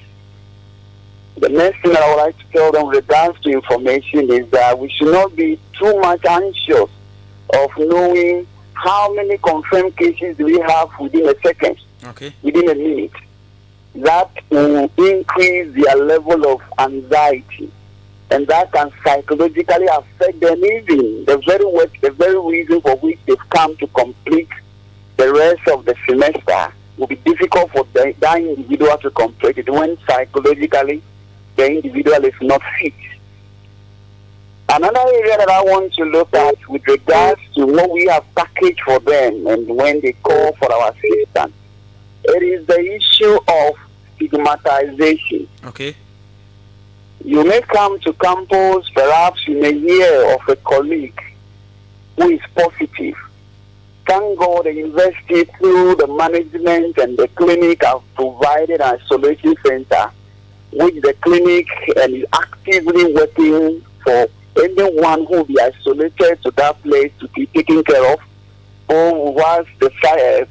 The next thing that I would like to tell them with regards to information is that we should not be too much anxious of knowing how many confirmed cases do we have within a second, within a minute. That will increase their level of anxiety, and that can psychologically affect them even the very reason for which they've come to complete the rest of the semester will be difficult for that individual to complete it when psychologically the individual is not fit. Another area that I want to look at with regards to what we have packaged for them and when they call for our assistance, it is the issue of stigmatization. Okay. You may come to campus, perhaps you may hear of a colleague who is positive. Thank God the university through the management and the clinic have provided an isolation center, which the clinic is actively working for anyone who will be isolated to that place to be taken care of. Or whilst the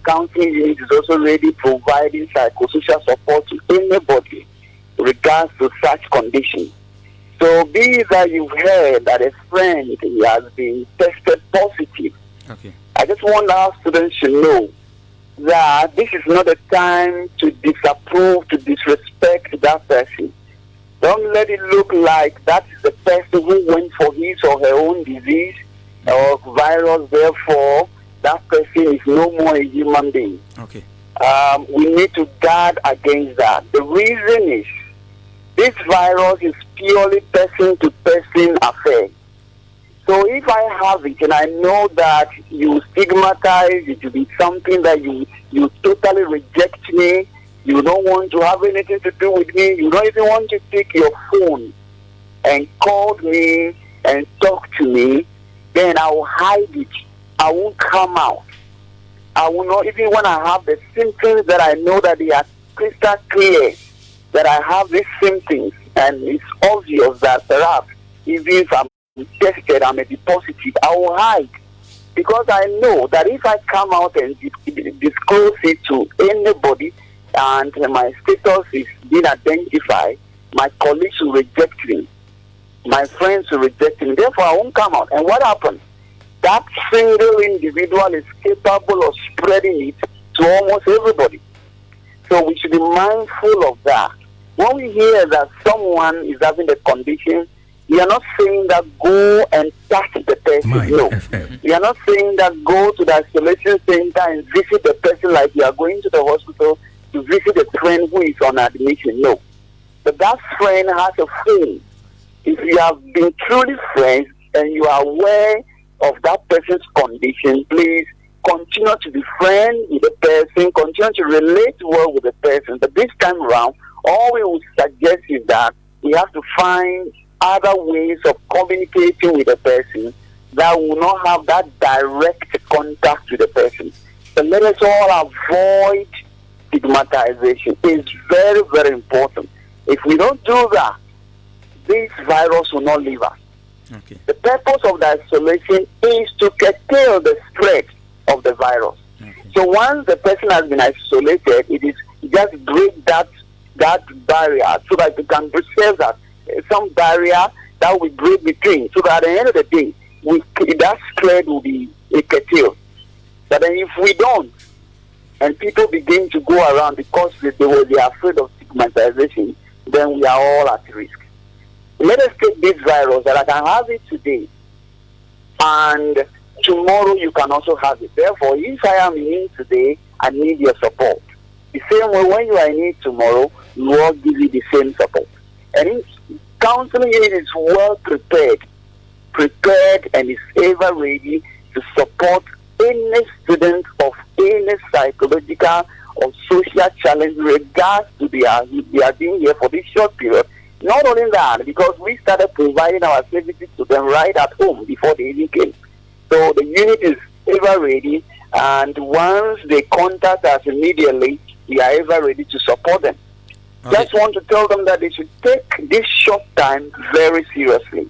counseling unit is also ready providing psychosocial support to anybody in regards to such conditions. So be it that you've heard that a friend has been tested positive. Okay. I just want our students to know that this is not a time to disapprove, to disrespect that person. Don't let it look like that is the person who went for his or her own disease or virus, therefore that person is no more a human being. Okay. We need to guard against that. The reason is this virus is purely person-to-person affair. So if I have it and I know that you stigmatize, it will be something that you totally reject me, you don't want to have anything to do with me, you don't even want to take your phone and call me and talk to me, then I will hide it. I won't come out. I will not, even when I have the symptoms that I know that they are crystal clear that I have these symptoms, and it's obvious that perhaps even if I'm tested, I may be positive, I will hide. Because I know that if I come out and disclose it to anybody and my status is being identified, my colleagues will reject me. My friends will reject me. Therefore, I won't come out. And what happens? That single individual is capable of spreading it to almost everybody. So we should be mindful of that. When we hear that someone is having the condition, we are not saying that go and touch the person. No. We are not saying that go to the isolation center and visit the person like you are going to the hospital to visit a friend who is on admission. No. But that friend has a phone. If you have been truly friends and you are aware of that person's condition, please continue to be friends with the person, continue to relate well with the person. But this time around, all we would suggest is that we have to find other ways of communicating with the person that will not have that direct contact with the person. But let us all avoid stigmatization. It's very, very important. If we don't do that, this virus will not leave us. Okay. The purpose of the isolation is to curtail the spread of the virus. Okay. So once the person has been isolated, it is just break that barrier so that we can preserve that some barrier that we break between, so that at the end of the day, that spread will be curtailed. But then if we don't, and people begin to go around because they are afraid of stigmatization, then we are all at risk. Let us take this virus that I can have it today, and tomorrow you can also have it. Therefore, if I am in need today, I need your support. The same way when you are in need tomorrow, we will give you the same support. And if counseling unit is well prepared and is ever ready to support any student of any psychological or social challenge, regards to they are being here for this short period. Not only that, because we started providing our services to them right at home before they even came. So the unit is ever ready, and once they contact us immediately, we are ever ready to support them. Okay. Just want to tell them that they should take this short time very seriously.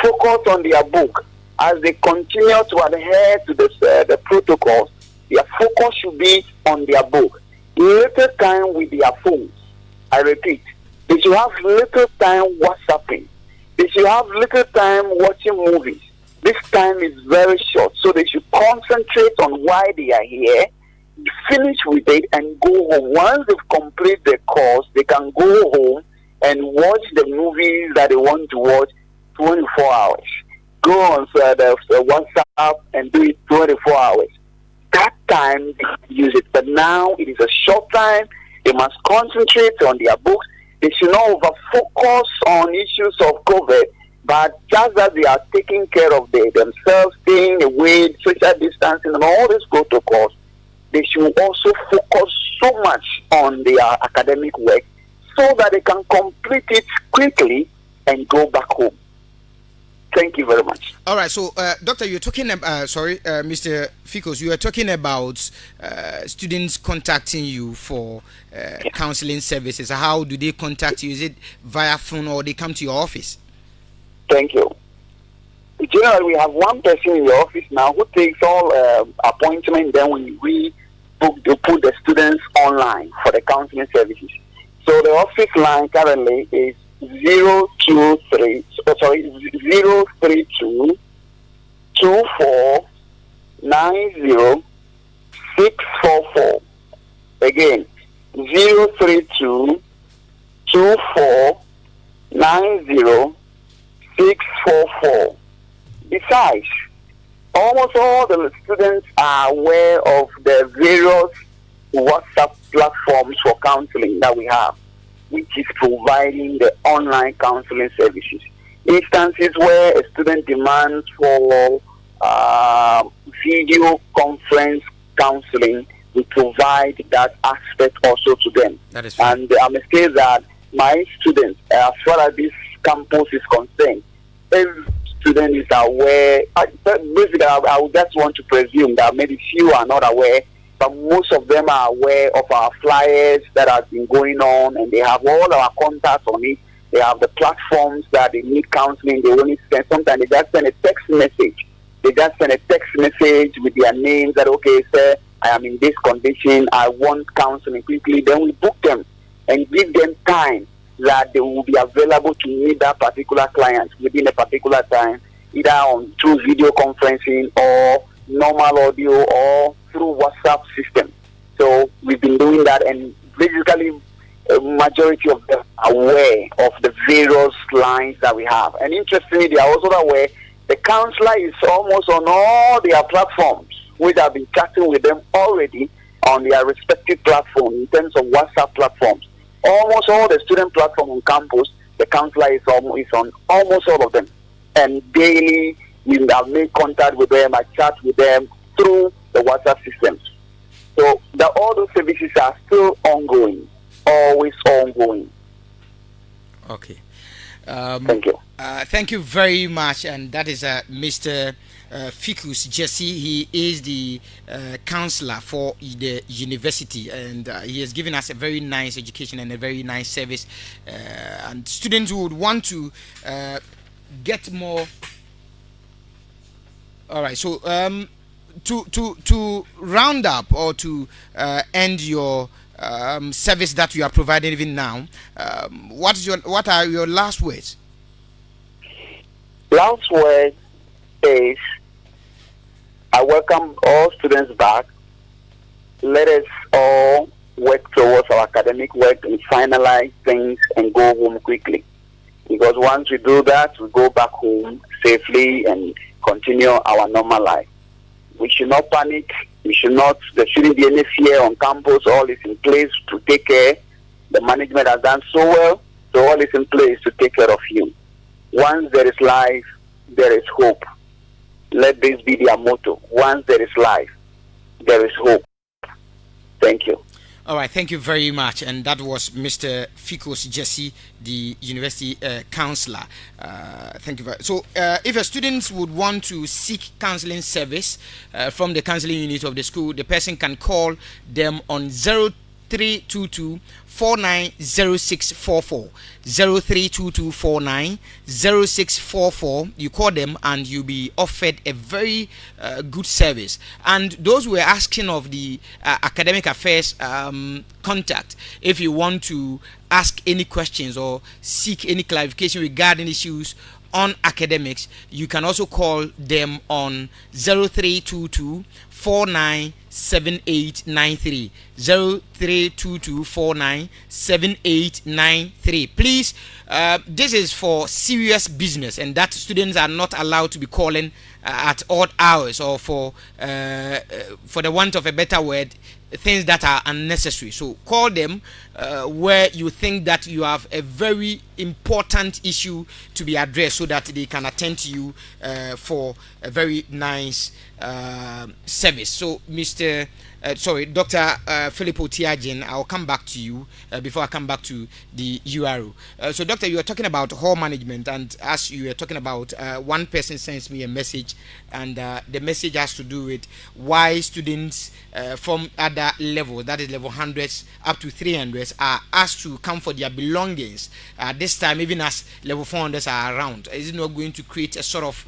Focus on their book. As they continue to adhere to the protocols, their focus should be on their book. Little time with their phones. I repeat, they should have little time WhatsApping. They should have little time watching movies. This time is very short, so they should concentrate on why they are here, finish with it, and go home. Once they've completed the course, they can go home and watch the movies that they want to watch 24 hours. Go on the WhatsApp and do it 24 hours. That time, they can use it. But now, it is a short time. They must concentrate on their books. They should not over-focus on issues of COVID, but just as they are taking care of themselves, staying away, social distancing, and all these protocols, they should also focus so much on their academic work so that they can complete it quickly and go back home. Thank you very much. All right, so Doctor, you're talking about, Mr. Ficos, you are talking about students contacting you for counseling services. How do they contact you? Is it via phone or they come to your office? Thank you. Generally, we have one person in the office now who takes all appointments. Then we put the students online for the counseling services. So the office line currently is 032 24 90 644. Again, 032 24 90 644. Besides, almost all the students are aware of the various WhatsApp platforms for counseling that we have, which is providing the online counseling services. Instances where a student demands for video conference counseling, we provide that aspect also to them. That is fine. And I must say that my students, as far as this campus is concerned, every student is aware. Basically, I would just want to presume that maybe few are not aware, but most of them are aware of our flyers that have been going on, and they have all our contacts on it. They have the platforms that they need counseling. They only send, sometimes they just send a text message. They just send a text message with their names that, okay, sir, I am in this condition, I want counseling quickly. Then we book them and give them time that they will be available to meet that particular client within a particular time, either on through video conferencing or normal audio or through WhatsApp system. So we've been doing that, and basically a majority of them are aware of the various lines that we have. And interestingly, they are also aware the counselor is almost on all their platforms, which have been chatting with them already on their respective platform in terms of WhatsApp platforms. Almost all the student platforms on campus, the counselor is on almost all of them. And daily, we have made contact with them, I chat with them through the WhatsApp systems. So all those services are still ongoing, always ongoing. Okay. Thank you. Thank you very much. And that is Mr. Ficus Jesse. He is the counselor for the university, and he has given us a very nice education and a very nice service. And students who would want to get more. All right. So to round up or to end your service that you are providing even now, what are your last words? Last word is, I welcome all students back. Let us all work towards our academic work and finalize things and go home quickly. Because once we do that, we go back home safely and continue our normal life. We should not panic. There shouldn't be any fear on campus. All is in place to take care. The management has done so well, so all is in place to take care of you. Once there is life, there is hope. Let this be their motto. Once there is life, there is hope. Thank you. All right, thank you very much. And that was Mr. Ficus Jesse, the university counselor. Thank you very much. So, if a student would want to seek counseling service from the counseling unit of the school, the person can call them on 0322 490644 0322490644. You call them and you'll be offered a very good service. And those who are asking of the academic affairs contact, if you want to ask any questions or seek any clarification regarding issues on academics, you can also call them on 0322 497893 0322 497893. Please, this is for serious business, and that students are not allowed to be calling at odd hours or for the want of a better word, things that are unnecessary. So call them where you think that you have a very important issue to be addressed, so that they can attend to you for a very nice service. So Dr. Philip Otiagin, I'll come back to you before I come back to the URO. So, Doctor, you were talking about hall management, and as you were talking about, one person sends me a message, and the message has to do with why students from other levels, that is level 100s up to 300s, are asked to come for their belongings this time, even as level 400s are around. Is it not going to create a sort of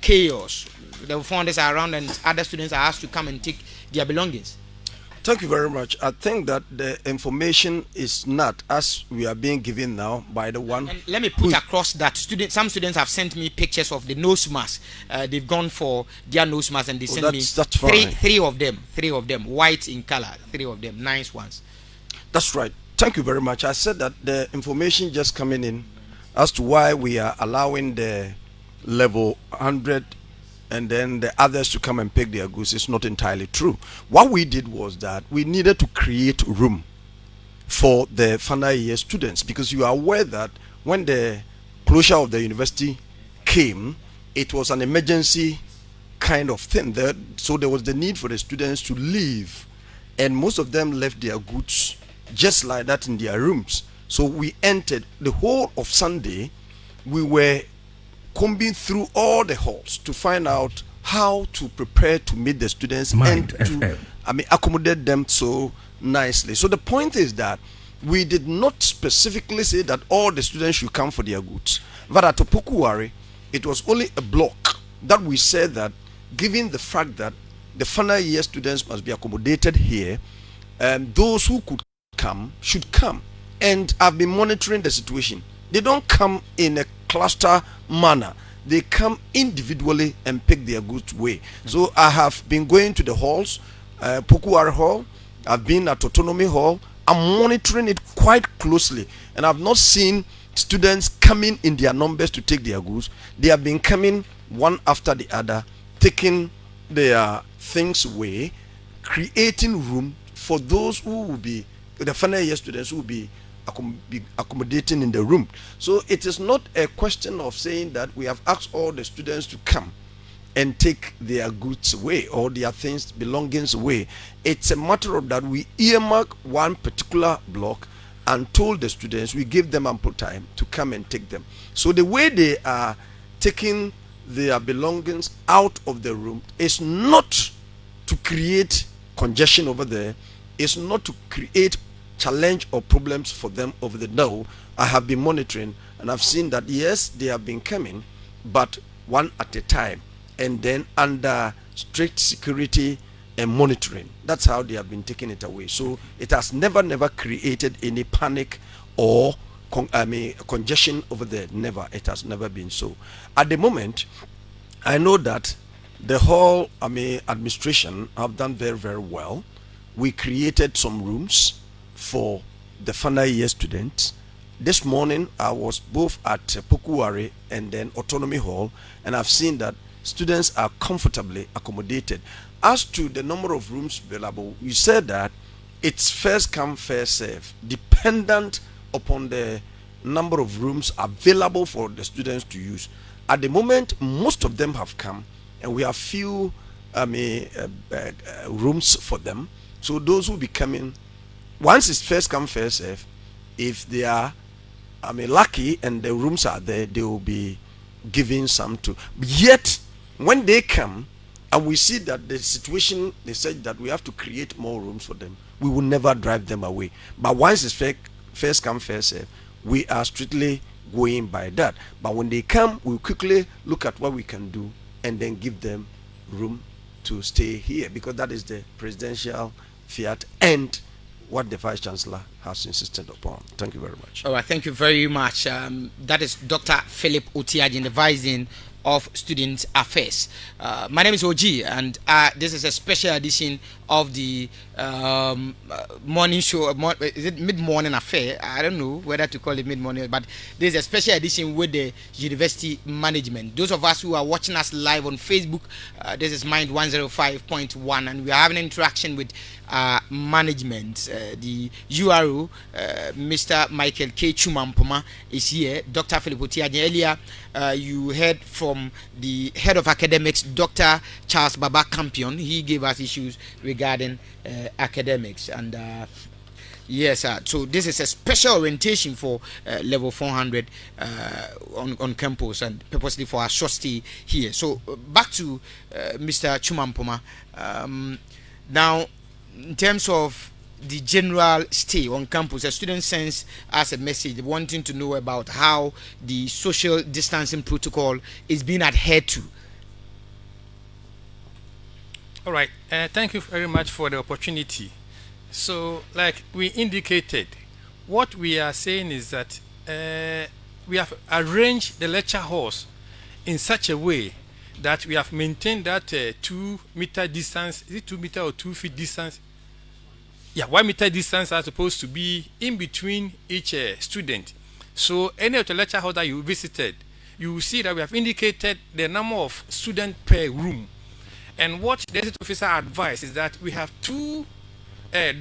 chaos? The founders are around and other students are asked to come and take their belongings. Thank you very much. I think that the information is not as we are being given now by the one. And let me put across that some students have sent me pictures of the nose mask. They've gone for their nose mask and they sent me three of them, white in color, 3 of them, nice ones. That's right. Thank you very much. I said that the information just coming in as to why we are allowing the level 100 and then the others to come and pick their goods is not entirely true. What we did was that we needed to create room for the final year students, because you are aware that when the closure of the university came, it was an emergency kind of thing. So there was the need for the students to leave, and most of them left their goods just like that in their rooms. So we entered the whole of Sunday. We were combing through all the halls to find out how to prepare to meet the students Mind and to accommodate them so nicely. So the point is that we did not specifically say that all the students should come for their goods. But at Opokuwari, it was only a block that we said that, given the fact that the final year students must be accommodated here, those who could come should come. And I've been monitoring the situation. They don't come in a cluster manner. They come individually and pick their goods way. So I have been going to the halls, Pokuwari Hall, I've been at Autonomy Hall. I'm monitoring it quite closely, and I've not seen students coming in their numbers to take their goods. They have been coming one after the other, taking their things away, creating room for those who will be the final year students who will be accommodating in the room. So it is not a question of saying that we have asked all the students to come and take their goods away or their things, belongings away. It's a matter of that we earmark one particular block and told the students, we give them ample time to come and take them. So the way they are taking their belongings out of the room is not to create congestion over there, it's not to create challenge or problems for them over there. No, I have been monitoring and I've seen that yes, they have been coming, but one at a time, and then under strict security and monitoring. That's how they have been taking it away. So it has never created any panic or congestion over there. Never. It has never been so. At the moment, I know that the whole administration have done very well. We created some rooms for the final year students. This morning I was both at Pokuwari and then Autonomy Hall, and I've seen that students are comfortably accommodated. As to the number of rooms available, we said that it's first come first serve, dependent upon the number of rooms available for the students to use. At the moment, most of them have come, and we have few rooms for them. So those who be coming, once it's first come first serve, if they are lucky and the rooms are there, they will be giving some to. Yet when they come and we see that the situation, they said that we have to create more rooms for them, we will never drive them away. But once it's first come first serve, we are strictly going by that. But when they come, we'll quickly look at what we can do and then give them room to stay here, because that is the presidential fiat and what the Vice Chancellor has insisted upon. Thank you very much. All right, thank you very much. That is Dr. Philip Otiagin, the Vice Dean of Student Affairs. My name is OG, and this is a special edition of the morning show. Is it mid-morning affair? I don't know whether to call it mid-morning, but this is a special edition with the university management. Those of us who are watching us live on Facebook, this is Mind 105.1, and we are having interaction with management. The URO, Mr. Michael K. Chumampoma is here. Dr. Philip Otiagin. Earlier, you heard from the head of academics, Dr. Charles Baba Campion. He gave us issues regarding academics, and yes, so this is a special orientation for level 400 on campus, and purposely for our short stay here. So back to Mr. Chumampoma. Now, in terms of the general stay on campus, a student sends us a message wanting to know about how the social distancing protocol is being adhered to. All right, thank you very much for the opportunity. So, like we indicated, what we are saying is that we have arranged the lecture halls in such a way that we have maintained that 2 meter distance. Is it 2 meter or 2 feet distance? Yeah, 1 meter distance are supposed to be in between each student. So any of the lecture hall that you visited, you will see that we have indicated the number of students per room. And what the exit officer advised is that we have 2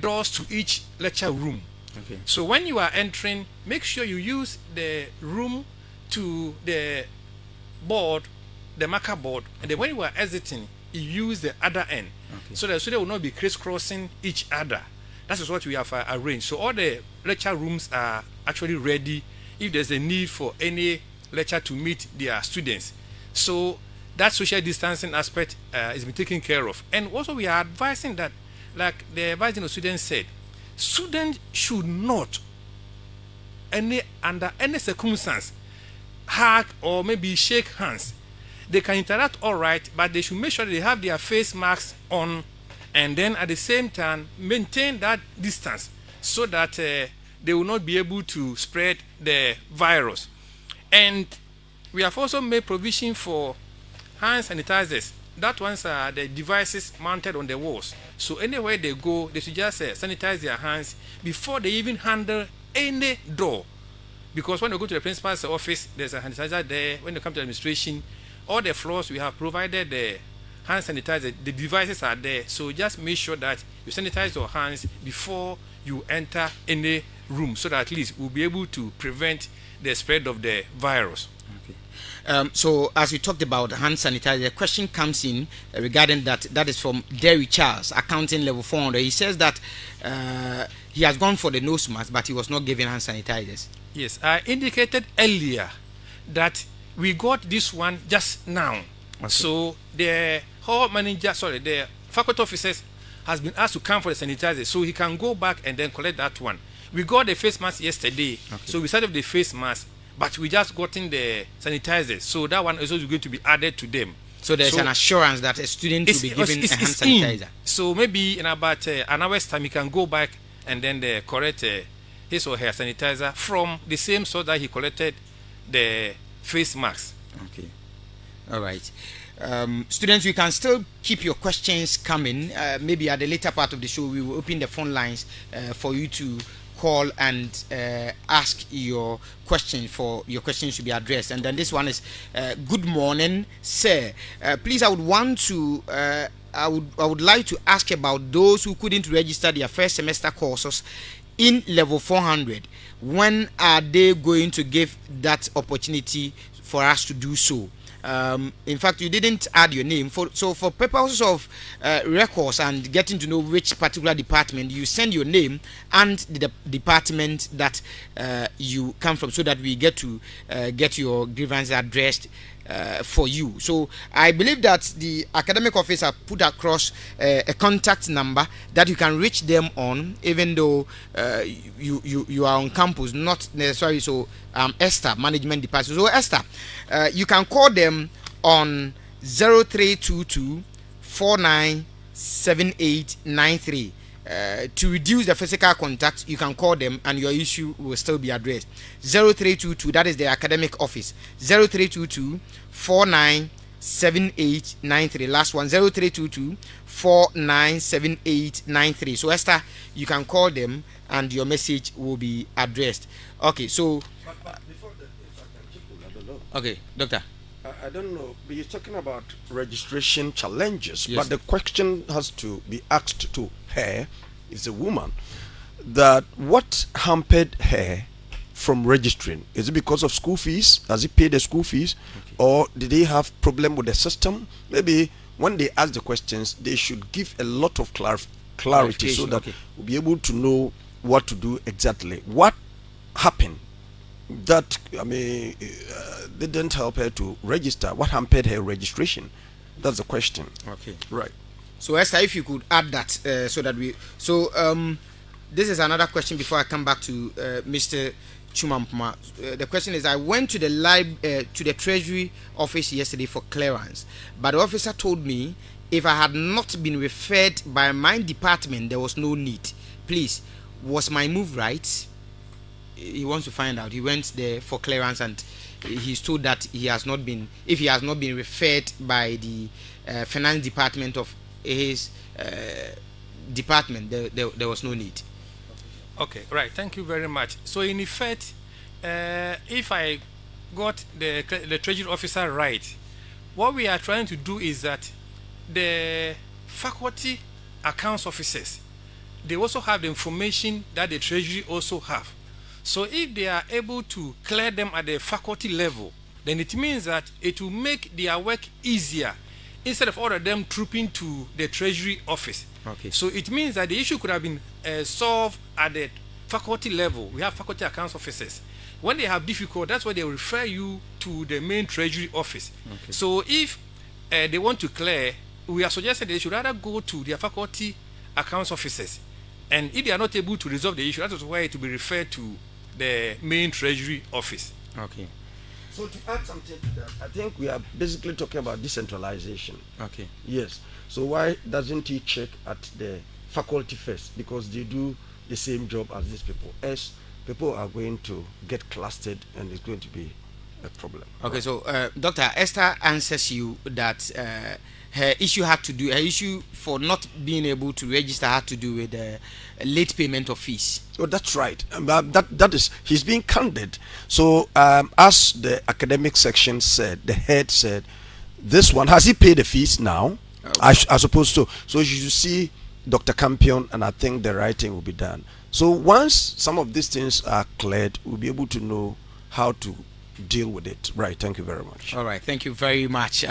doors to each lecture room. Okay. So when you are entering, make sure you use the room to the board, the marker board, and then when you are exiting, you use the other end. Okay. So the student will not be crisscrossing each other. That is what we have arranged. So all the lecture rooms are actually ready if there's a need for any lecturer to meet their students. So that social distancing aspect is being taken care of. And also we are advising that, like the advising students said, students should not under any circumstance hug or maybe shake hands. They can interact all right, but they should make sure they have their face masks on, and then at the same time maintain that distance so that they will not be able to spread the virus. And we have also made provision for hand sanitizers. That ones are the devices mounted on the walls. So anywhere they go, they should just sanitize their hands before they even handle any door. Because when they go to the principal's office, there's a hand sanitizer there. When they come to administration, all the floors we have provided the hand sanitizer. The devices are there. So just make sure that you sanitize your hands before you enter any room, so that at least we'll be able to prevent the spread of the virus. So as we talked about hand sanitizer, the question comes in regarding that. That is from Derry Charles, accounting level 400. He says that he has gone for the nose mask, but he was not given hand sanitizers. Yes, I indicated earlier that we got this one just now. Okay. So the hall manager, the faculty officers has been asked to come for the sanitizer, so he can go back and then collect that one. We got the face mask yesterday, so we started with the face mask, but we just gotten the sanitizers, so that one is also going to be added to them. So there's an assurance that a student will be given a hand sanitizer. So maybe in about an hour's time, he can go back and then correct his or her sanitizer from the same source that he collected the face mask. Okay. All right. Students, you can still keep your questions coming. Maybe at the later part of the show, we will open the phone lines for you to call and ask your question, for your questions to be addressed. And then this one is, good morning, sir. Please, I would want to I would like to ask about those who couldn't register their first semester courses in level 400. When are they going to give that opportunity for us to do so? In fact, you didn't add your name. So for purposes of records and getting to know which particular department, you send your name and the department that you come from, so that we get to get your grievance addressed for you. So I believe that the academic office have put across a contact number that you can reach them on, even though you are on campus, not necessarily. So Esther, management department. So Esther, you can call them on 0322 497893. To reduce the physical contact, you can call them and your issue will still be addressed. 0322, that is the academic office. 0322 497893. Last one, 0322 497893. So Esther, you can call them and your message will be addressed. Okay, so But before that, if I can chip in, I don't know. okay, doctor. I don't know, but you're talking about registration challenges, Yes. but the question has to be asked to her, is a woman, that what hampered her from registering? Is it because of school fees? Has he paid the school fees? Or did they have problem with the system? Maybe when they ask the questions, they should give a lot of clarity so that we'll be able to know what to do exactly. What happened that didn't help her to register? What hampered her registration? That's the question. Okay. Right. So Esther, if you could add that so that we. So this is another question before I come back to Mr. Chumampuma. The question is: I went to the Treasury office yesterday for clearance, but the officer told me if I had not been referred by my department, there was no need. Please, was my move right? He wants to find out. He went there for clearance and he's told that he has not been. If he has not been referred by the finance department of his department, there was no need. Okay, right. Thank you very much. So in effect, if I got the treasury officer right, what we are trying to do is that the faculty accounts officers, they also have the information that the treasury also have. So if they are able to clear them at the faculty level, then it means that it will make their work easier instead of all of them trooping to the treasury office. Okay. So it means that the issue could have been solved at the faculty level. We have faculty accounts officers. When they have difficult, that's why they refer you to the main treasury office. Okay. So if they want to clear, we are suggesting they should rather go to their faculty accounts officers. And if they are not able to resolve the issue, that is why it will be referred to the main treasury office. Okay. So to add something to that, I think we are basically talking about decentralization. Okay. Yes. So why doesn't he check at the faculty first? Because they do the same job as these people. As people are going to get clustered and it's going to be a problem. Okay, so Dr. Esther answers you that her issue for not being able to register had to do with late payment of fees. Oh, that's right. That is, he's being candid. So as the academic section said, the head said, this one, has he paid the fees now? Okay. I suppose so. So you should see Dr. Campion, and I think the writing will be done. So once some of these things are cleared, we'll be able to know how to deal with it. Right. Thank you very much. All right. Thank you very much.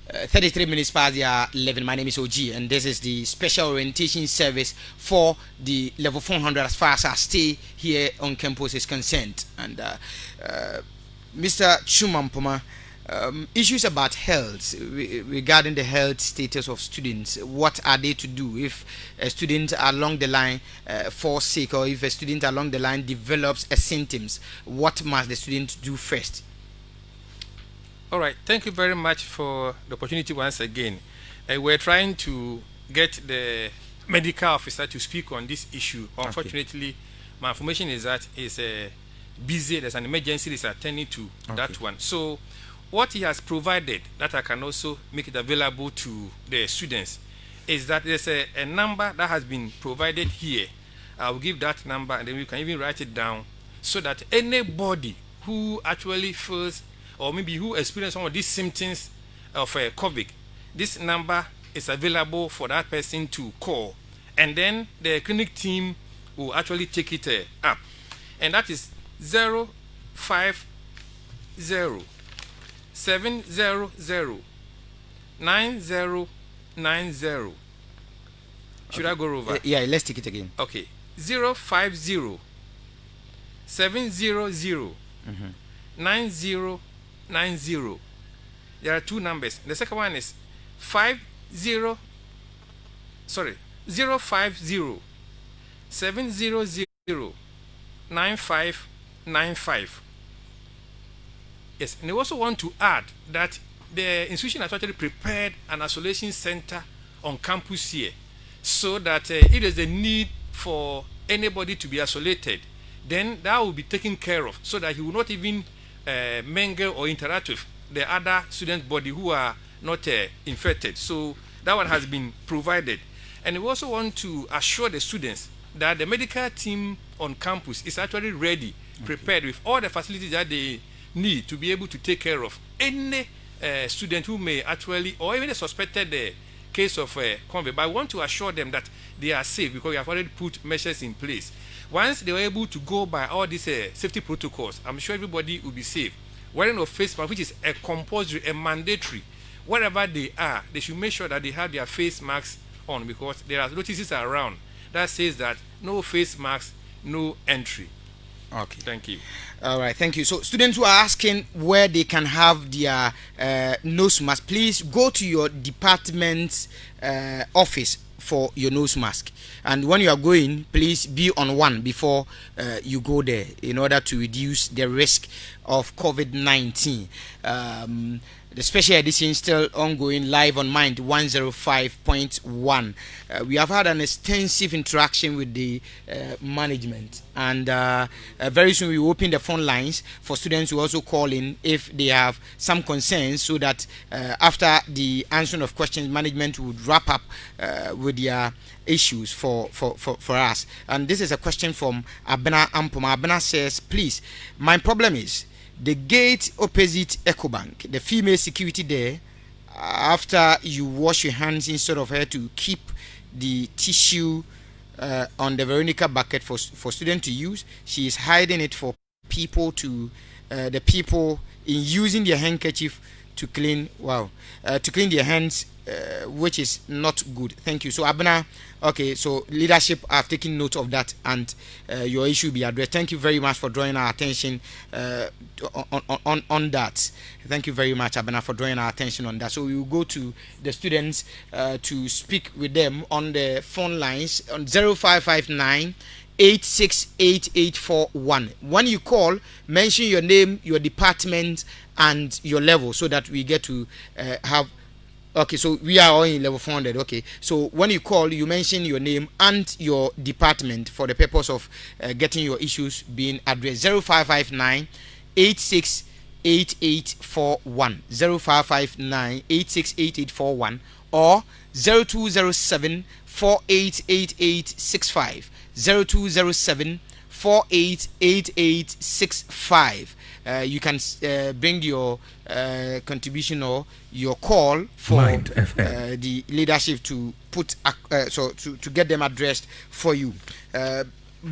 33 minutes past the 11. My name is OG, and this is the special orientation service for the level 400 as far as our stay here on campus is concerned. And Mr. Chumampoma, issues about health regarding the health status of students. What are they to do if a student along the line falls sick, or if a student along the line develops a symptoms? What must the student do first? All right, thank you very much for the opportunity once again. We're trying to get the medical officer to speak on this issue. Unfortunately, my information is that he's busy. There's an emergency he's attending to that one. So what he has provided, that I can also make it available to the students, is that there's a number that has been provided here. I will give that number, and then we can even write it down, so that anybody who actually feels, or maybe who experience some of these symptoms of COVID, this number is available for that person to call, and then the clinic team will actually take it up, and that is 050 700 9090. Should I go over? Yeah, let's take it again. Okay. 050 700 9090. There are two numbers. The second one is 050 700 9595. Yes, and I also want to add that the institution has actually prepared an isolation center on campus here, so that if there's a need for anybody to be isolated, then that will be taken care of, so that he will not even mingle or interact with the other student body who are not infected. So that one has been provided. And we also want to assure the students that the medical team on campus is actually ready, prepared with all the facilities that they need to be able to take care of any student who may actually, or even a suspected case of COVID. But I want to assure them that they are safe, because we have already put measures in place. Once they are able to go by all these safety protocols, I'm sure everybody will be safe. Wearing a face mask, which is a compulsory, a mandatory, wherever they are, they should make sure that they have their face masks on, because there are notices around that says that no face mask, no entry. Okay. Thank you. All right, thank you. So students who are asking where they can have their nose mask, please go to your department's office for your nose mask. And when you are going, please be on one before you go there, in order to reduce the risk of COVID-19. The special edition still ongoing, live on Mind 105.1. We have had an extensive interaction with the management, and very soon we will open the phone lines for students who also call in if they have some concerns, so that after the answering of questions, management would wrap up with their issues for us. And this is a question from Abena Ampoma. Abena says, please, my problem is the gate opposite EcoBank, the female security there, after you wash your hands, instead of her to keep the tissue on the Veronica bucket for students to use, she is hiding it for people to, the people in using their handkerchief to clean to clean their hands, which is not good. Thank you. So Abena, okay, so leadership have taken note of that, and your issue will be addressed. Thank you very much for drawing our attention on that. Thank you very much, Abena, for drawing our attention on that. So we will go to the students to speak with them on the phone lines on 0559 868841. When you call, mention your name, your department, and your level, so that we get to have. Okay, so we are all in level 400. Okay, so when you call, you mention your name and your department for the purpose of getting your issues being addressed. 0559 868841, 0559 868841, or 0207 488865, 0207 488865. You can bring your contribution or your call for the leadership to put to get them addressed for you.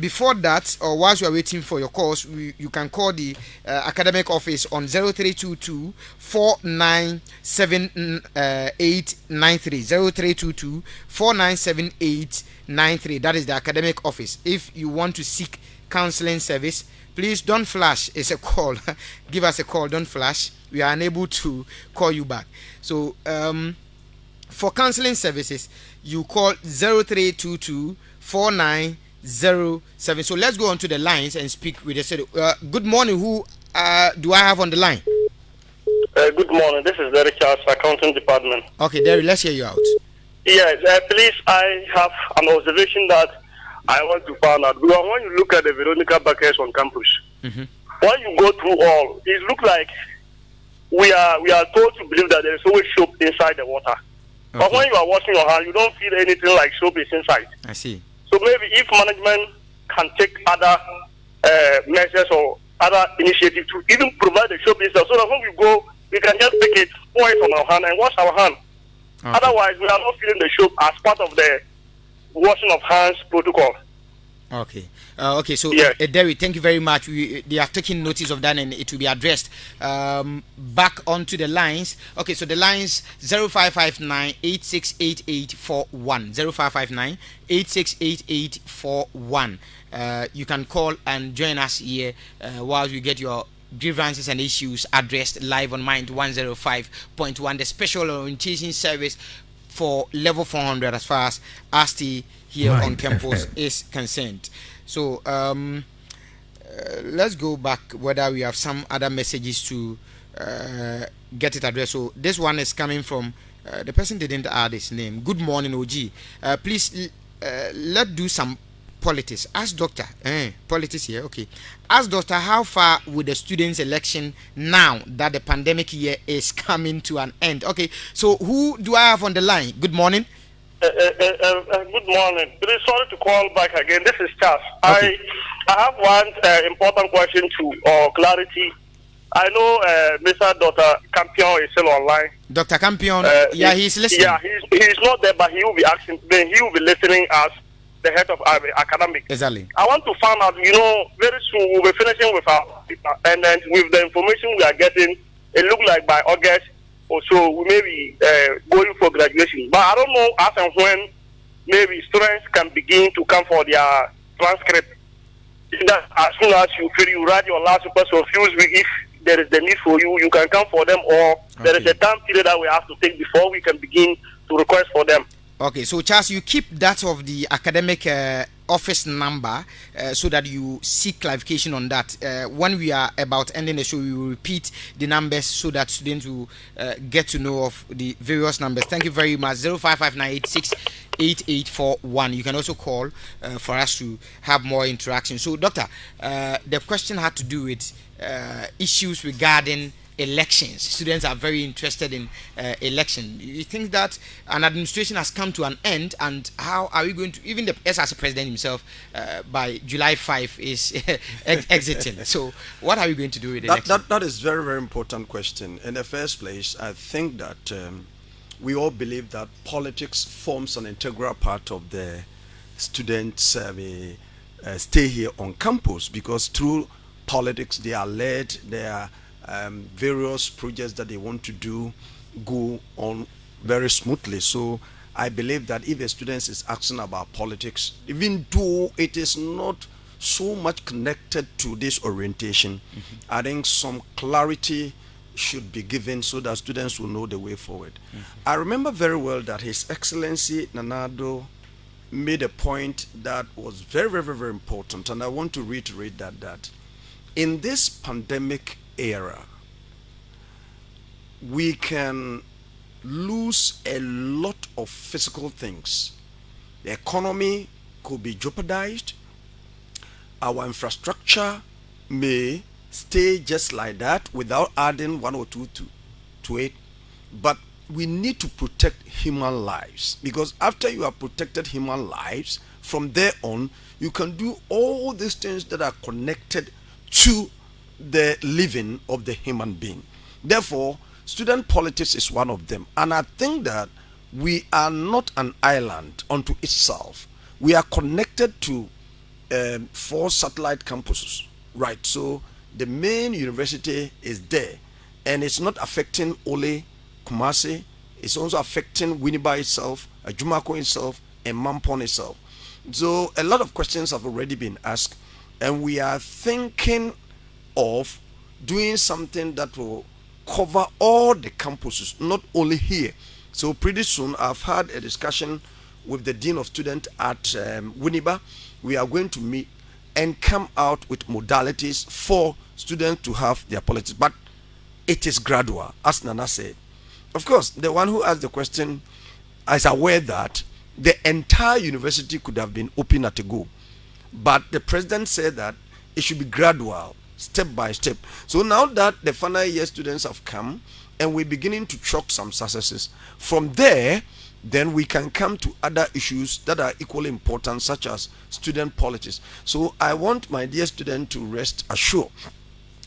Before that, or whilst you are waiting for your calls, you can call the academic office on 0322 497893, 0322 497893. That is the academic office. If you want to seek counseling service, please don't flash. It's a call. Give us a call. Don't flash. We are unable to call you back. So for counseling services, you call 0322 4907. So let's go on to the lines and speak with the city. Good morning. Who do I have on the line? Good morning. This is Derek Charles, Accounting Department. Okay, Derek, let's hear you out. Yes, please, I have an observation that I want to find out. Because when you look at the Veronica buckets on campus, when you go through all, it looks like we are told to believe that there is always soap inside the water. Okay. But when you are washing your hand, you don't feel anything like soap is inside. I see. So maybe if management can take other measures or other initiatives to even provide the soap itself, so that when we go, we can just pick it, pour it on our hand, and wash our hand. Okay. Otherwise, we are not feeling the soap as part of the washing of hands protocol. Okay. Okay. So, yes. Derry, thank you very much. They have taken notice of that, and it will be addressed. Back onto the lines. Okay. So the lines 0559 868841, 0559 868841. You can call and join us here while we get your grievances and issues addressed live on Mind 105.1, the special orientation service for level 400 as far as ASTI here Mind on campus FM is concerned. So let's go back whether we have some other messages to get it addressed. So this one is coming from the person didn't add his name. Good morning, OG. Please let's do some politics. Ask doctor, politics here, okay. Ask doctor, how far with the students' election now that the pandemic year is coming to an end? Okay, so who do I have on the line? Good morning. Good morning. Really sorry to call back again. This is Charles. Okay. I have one important question or clarity. I know Mr. Dr. Campion is still online. Dr. Campion, he's listening. Yeah, he's not there, but he will be asking. Then he will be listening as the head of academics. Exactly. I want to find out, very soon we'll be finishing with our paper, and then with the information we are getting, it looks like by August or so we may be going for graduation. But I don't know as and when maybe students can begin to come for their transcript. That as soon as you write your last paper, so if there is the need for you, you can come for them, or there is a time period that we have to take before we can begin to request for them. Okay, so Charles, you keep that of the academic office number so that you seek clarification on that. When we are about ending the show, we will repeat the numbers so that students will get to know of the various numbers. Thank you very much. 0559868841. You can also call for us to have more interaction. So, Doctor, the question had to do with issues regarding elections. Students are very interested in election. You think that an administration has come to an end, and how are we going to, even the SRC president himself by July 5 is exiting. So what are we going to do with election? That is very, very important question. In the first place, I think that we all believe that politics forms an integral part of the students' stay here on campus, because through politics they are led, they are various projects that they want to do go on very smoothly. So I believe that if a student is asking about politics, even though it is not so much connected to this orientation, I think some clarity should be given so that students will know the way forward. I remember very well that His Excellency Nanado made a point that was very, very, very important, and I want to reiterate that in this pandemic era, we can lose a lot of physical things. The economy could be jeopardized. Our infrastructure may stay just like that without adding one or two to it. But we need to protect human lives, because after you have protected human lives, from there on, you can do all these things that are connected to the living of the human being. Therefore, student politics is one of them. And I think that we are not an island unto itself. We are connected to 4 satellite campuses, right? So the main university is there, and it's not affecting only Kumasi, it's also affecting Winneba itself, Ajumako itself, and Mampon itself. So a lot of questions have already been asked, and we are thinking of doing something that will cover all the campuses, not only here. So pretty soon I've had a discussion with the Dean of Students at Winneba. We are going to meet and come out with modalities for students to have their politics. But it is gradual, as Nana said. Of course, the one who asked the question is aware that the entire university could have been open at a go. But the president said that it should be gradual, step by step. So now that the final year students have come and we're beginning to chalk some successes, from there, then we can come to other issues that are equally important, such as student politics. So I want my dear student to rest assured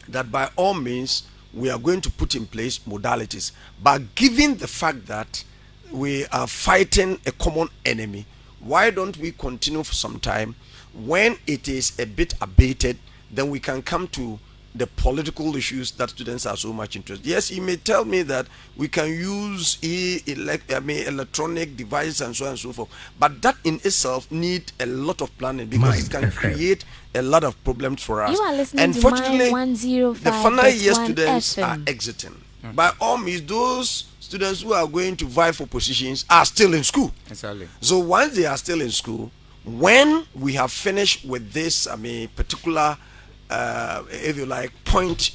that by all means, we are going to put in place modalities. But given the fact that we are fighting a common enemy, why don't we continue for some time? When it is a bit abated, then we can come to the political issues that students are so much interested. Yes, you may tell me that we can use electronic devices and so on and so forth, but that in itself need a lot of planning, because it can create a lot of problems for us. You are listening and to fortunately, the final year 105.1 students FM. are exiting. By all means, those students who are going to vie for positions are still in school. Exactly. So once they are still in school, when we have finished with this, particular if you like, point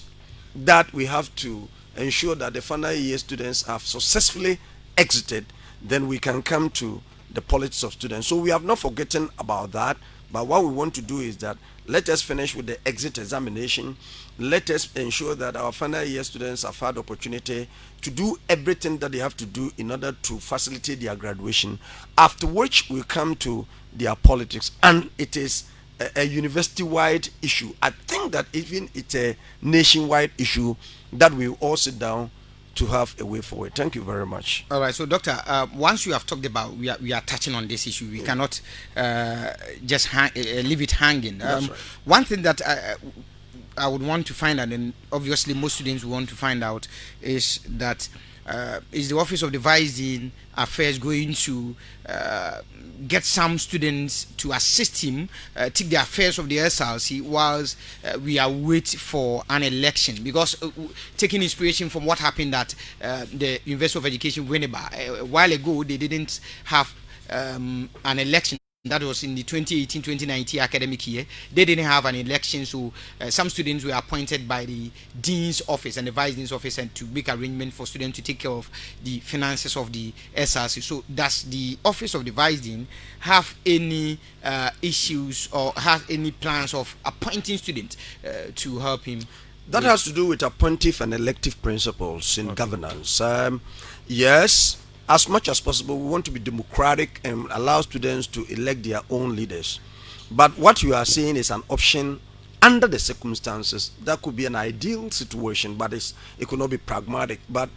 that we have to ensure that the final year students have successfully exited, then we can come to the politics of students. So we have not forgotten about that, but what we want to do is that let us finish with the exit examination. Let us ensure that our final year students have had opportunity to do everything that they have to do in order to facilitate their graduation, after which we come to their politics. And it is a university-wide issue. I think that even it's a nationwide issue that we all sit down to have a way forward. Thank you very much. All right, so Doctor, once you have talked about, we are touching on this issue. We cannot just leave it hanging. That's right. One thing that I would want to find out, and obviously most students want to find out, is that is the Office of the Vice Dean Affairs going to get some students to assist him take the affairs of the SRC whilst we are waiting for an election? Because taking inspiration from what happened at the University of Education Winneba a while ago, they didn't have an election. That was in the 2018-2019 academic year. They didn't have an election, so some students were appointed by the dean's office and the vice dean's office and to make arrangement for students to take care of the finances of the SRC. So does the office of the vice dean have any issues or has any plans of appointing students to help him? That has to do with appointive and elective principles in governance. Yes, as much as possible, we want to be democratic and allow students to elect their own leaders. But what you are saying is an option under the circumstances. That could be an ideal situation, but it could not be pragmatic. But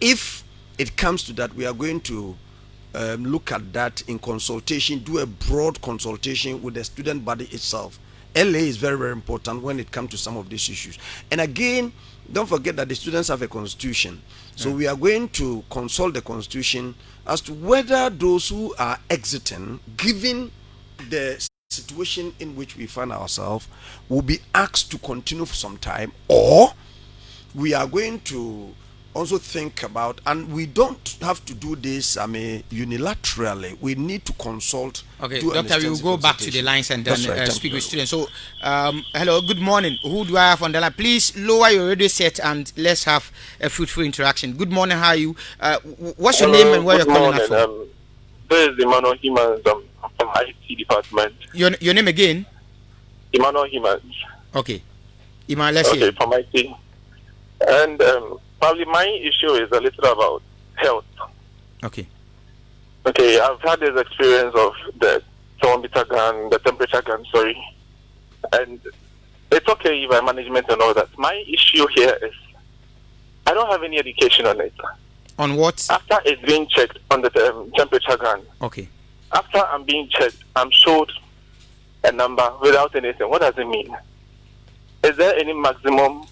if it comes to that, we are going to look at that in consultation, do a broad consultation with the student body itself. LA is very, very important when it comes to some of these issues. And again, don't forget that the students have a constitution. So we are going to consult the constitution as to whether those who are exiting, given the situation in which we find ourselves, will be asked to continue for some time, or we are going to also think about, and we don't have to do this, unilaterally. We need to consult. Okay, Doctor, we will go back to the lines and then speak with students. So, hello, good morning. Who do I have on the line? Please lower your radio set and let's have a fruitful interaction. Good morning, how are you? What's your name and where you're calling us from? This is Emmanuel Himans from IT department. Your name again? Emmanuel Himans. Okay. Emmanuel, let's hear. Okay, from IT. And probably my issue is a little about health. Okay. Okay, I've had this experience of the thermometer gun, the temperature gun, and it's okay by management and all that. My issue here is I don't have any education on it. On what? After it's being checked on the temperature gun. Okay. After I'm being checked, I'm showed a number without anything. What does it mean? Is there any maximum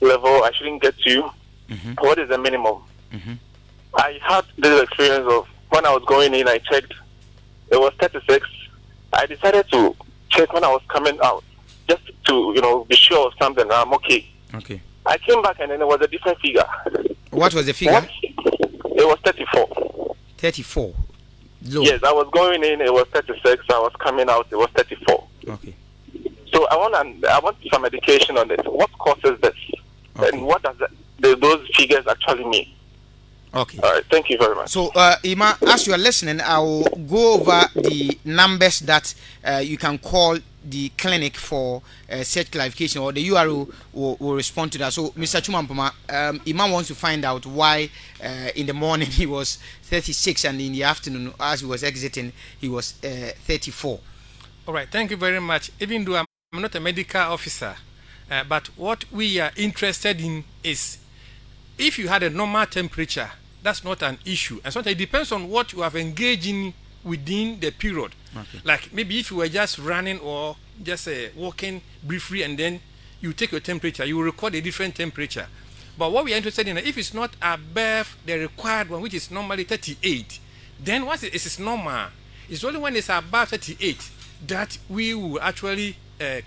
level I shouldn't get to? Mm-hmm. What is the minimum? Mm-hmm. I had this experience of when I was going in, I checked, it was 36. I decided to check when I was coming out, just to, be sure of something. I'm okay. Okay. I came back and then it was a different figure. What was the figure? It was 34. 34. Low. Yes, I was going in, it was 36. I was coming out, it was 34. Okay. So I want some education on this. What causes this? Okay. And what does those figures actually mean? Okay. All right. Thank you very much. So, Ima, as you are listening, I will go over the numbers that you can call the clinic for such clarification, or the URO will respond to that. So, Mr. Chumampoma, Ima wants to find out why in the morning he was 36 and in the afternoon, as he was exiting, he was 34. All right. Thank you very much. Even though I'm not a medical officer, but what we are interested in is if you had a normal temperature, that's not an issue. And sometimes it depends on what you have engaged in within the period. Okay. Like maybe if you were just running or just walking briefly and then you take your temperature, you will record a different temperature. But what we are interested in, if it's not above the required one, which is normally 38, then once it is normal, it's only when it's above 38 that we will actually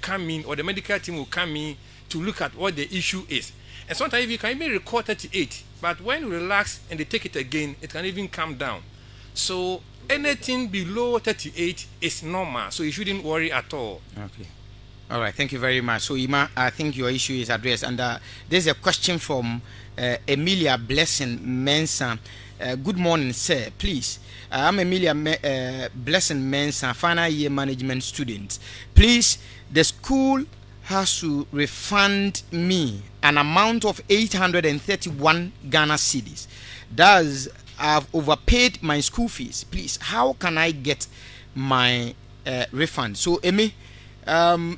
come in, or the medical team will come in to look at what the issue is. And sometimes you can even record 38, but when you relax and they take it again, it can even come down. So anything below 38 is normal, so you shouldn't worry at all. Okay. All right. Thank you very much. So, Ima, I think your issue is addressed. And there's a question from Emilia Blessing Mensah. Good morning, sir. Please. I'm Emilia Blessing Mensah, final year management student. Please, the school has to refund me an amount of 831 Ghana cedis. Thus, I've overpaid my school fees. Please, how can I get my refund? So, Emi,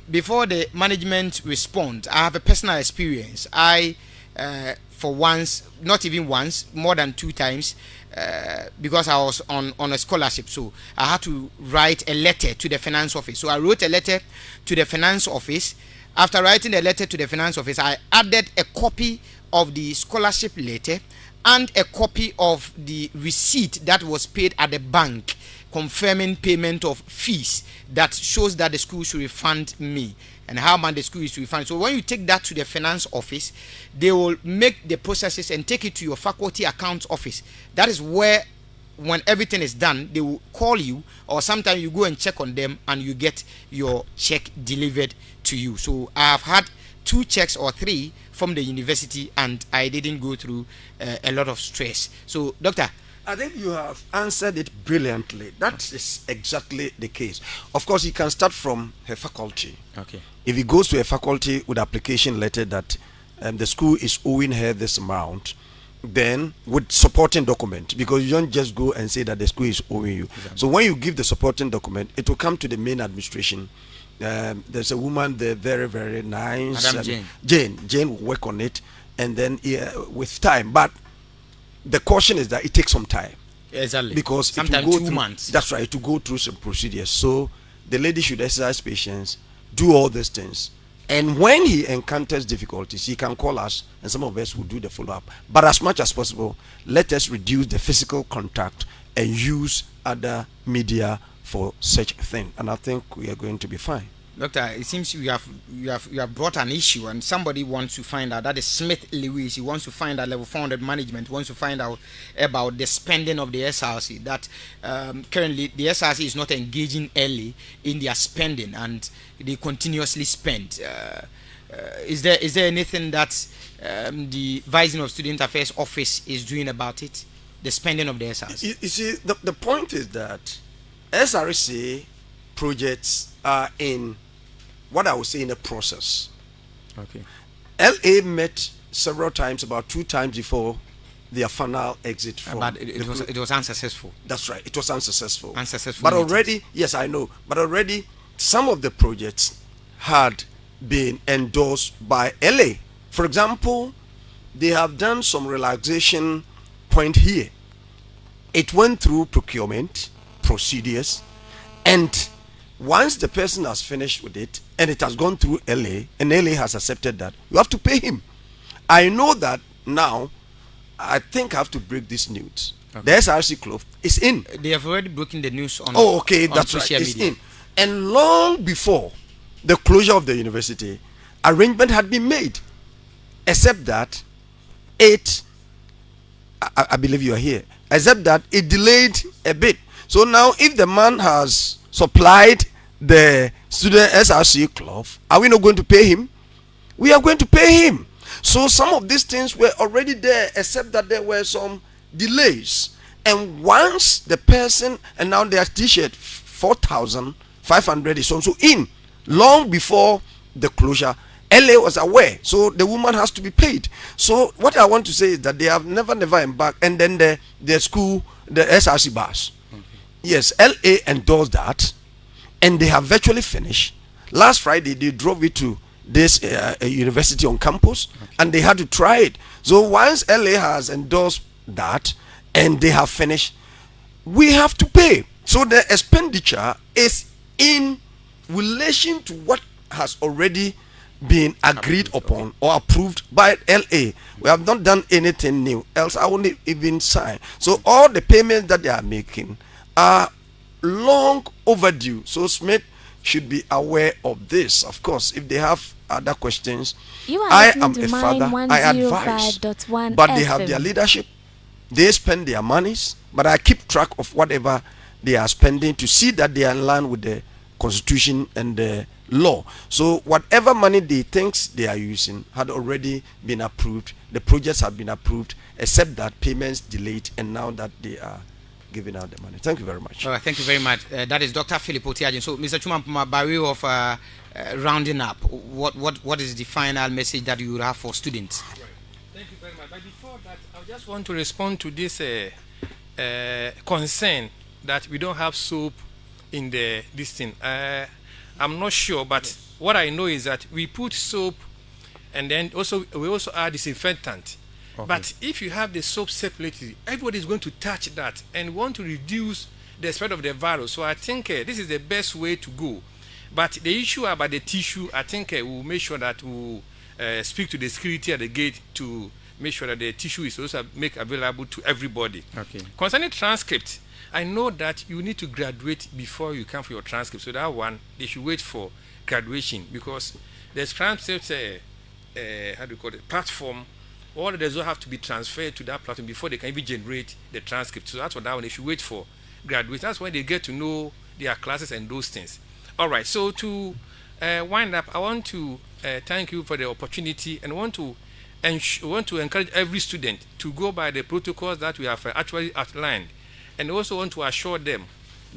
before the management responds, I have a personal experience. I, for once, not even once, more than 2 times, because I was on a scholarship, so I had to write a letter to the finance office. So I wrote a letter to the finance office. After writing the letter to the finance office, I added a copy of the scholarship letter and a copy of the receipt that was paid at the bank confirming payment of fees that shows that the school should refund me and how much the school is to refund. So when you take that to the finance office, they will make the processes and take it to your faculty accounts office. That is where, when everything is done, they will call you, or sometimes you go and check on them and you get your check delivered to you. So I have had 2 checks or 3 from the university and I didn't go through a lot of stress. So, Doctor, I think you have answered it brilliantly. That is exactly the case. Of course, he can start from her faculty. Okay. If he goes to a faculty with application letter that the school is owing her this amount, then with supporting document, because you don't just go and say that the school is owing you. Exactly. So when you give the supporting document, it will come to the main administration. There's a woman there, very, very nice. Madam Jane. Jane will work on it, and then with time. But the caution is that it takes some time. Exactly. Because sometimes it will go 2 through, months. That's right, to go through some procedures. So the lady should exercise patience, do all these things, And when he encounters difficulties, he can call us, and some of us will do the follow-up. But as much as possible, let us reduce the physical contact and use other media for such a thing. And I think we are going to be fine. Doctor, it seems you have brought an issue, and somebody wants to find out. That is Smith Lewis. He wants to find out level 400 management. Wants to find out about the spending of the SRC. That currently the SRC is not engaging early in their spending, and they continuously spend. Is there anything that the Vising of Student Affairs Office is doing about it? The spending of the SRC. You see, the point is that SRC projects are in what I would say in a process. Okay. LA met several times, about 2 times before their final exit from. But it was unsuccessful. That's right. It was unsuccessful. Unsuccessful. But meetings. already, yes, I know. But already, some of the projects had been endorsed by LA. For example, they have done some relaxation point here. It went through procurement procedures, and once the person has finished with it and it has gone through LA and LA has accepted that, you have to pay him. I know that now. I think I have to break this news. Okay. The SRC Clough is in. They have already broken the news on. Oh, okay, on that's right. It's media. in. And long before the closure of the university, arrangement had been made, except that I believe you are here. Except that it delayed a bit. So now, if the man has supplied the student SRC Clough, are we not going to pay him? We are going to pay him. So some of these things were already there, except that there were some delays. And once the person, and now their t-shirt 4,500 is also in, long before the closure, LA was aware, so the woman has to be paid. So what I want to say is that they have never embarked. And then the school, the SRC bus, yes, LA endorsed that, and they have virtually finished. Last Friday they drove it to this university on campus, and they had to try it. So once LA has endorsed that and they have finished, we have to pay. So the expenditure is in relation to what has already been agreed upon or approved by LA. We have not done anything new, else I wouldn't even sign. So all the payments that they are making are long overdue. So Smith should be aware of this. Of course, if they have other questions, I am a father, I advise, but they have their leadership, they spend their monies, but I keep track of whatever they are spending to see that they are in line with the constitution and the law. So whatever money they think they are using had already been approved, the projects have been approved, except that payments delayed, and now that they are giving out the money. Thank you very much. Thank you very much. That is Dr. Philip Otiajen. So, Mr. Chumampuma, by way of rounding up, what is the final message that you would have for students? Right. Thank you very much. But before that, I just want to respond to this concern that we don't have soap in this thing. I'm not sure, but yes, what I know is that we put soap, and then we also add disinfectant. Okay. But if you have the soap separately, everybody is going to touch that and want to reduce the spread of the virus. So I think this is the best way to go. But the issue about the tissue, I think we'll make sure that we'll speak to the security at the gate to make sure that the tissue is also made available to everybody. Okay. Concerning transcript, I know that you need to graduate before you come for your transcript. So that one, they should wait for graduation, because the transcript, how do you call it, platform, all the results have to be transferred to that platform before they can even generate the transcript. So that's what that one, they should wait for graduation. That's when they get to know their classes and those things. All right, so to wind up, I want to thank you for the opportunity, and want to encourage every student to go by the protocols that we have actually outlined, and also want to assure them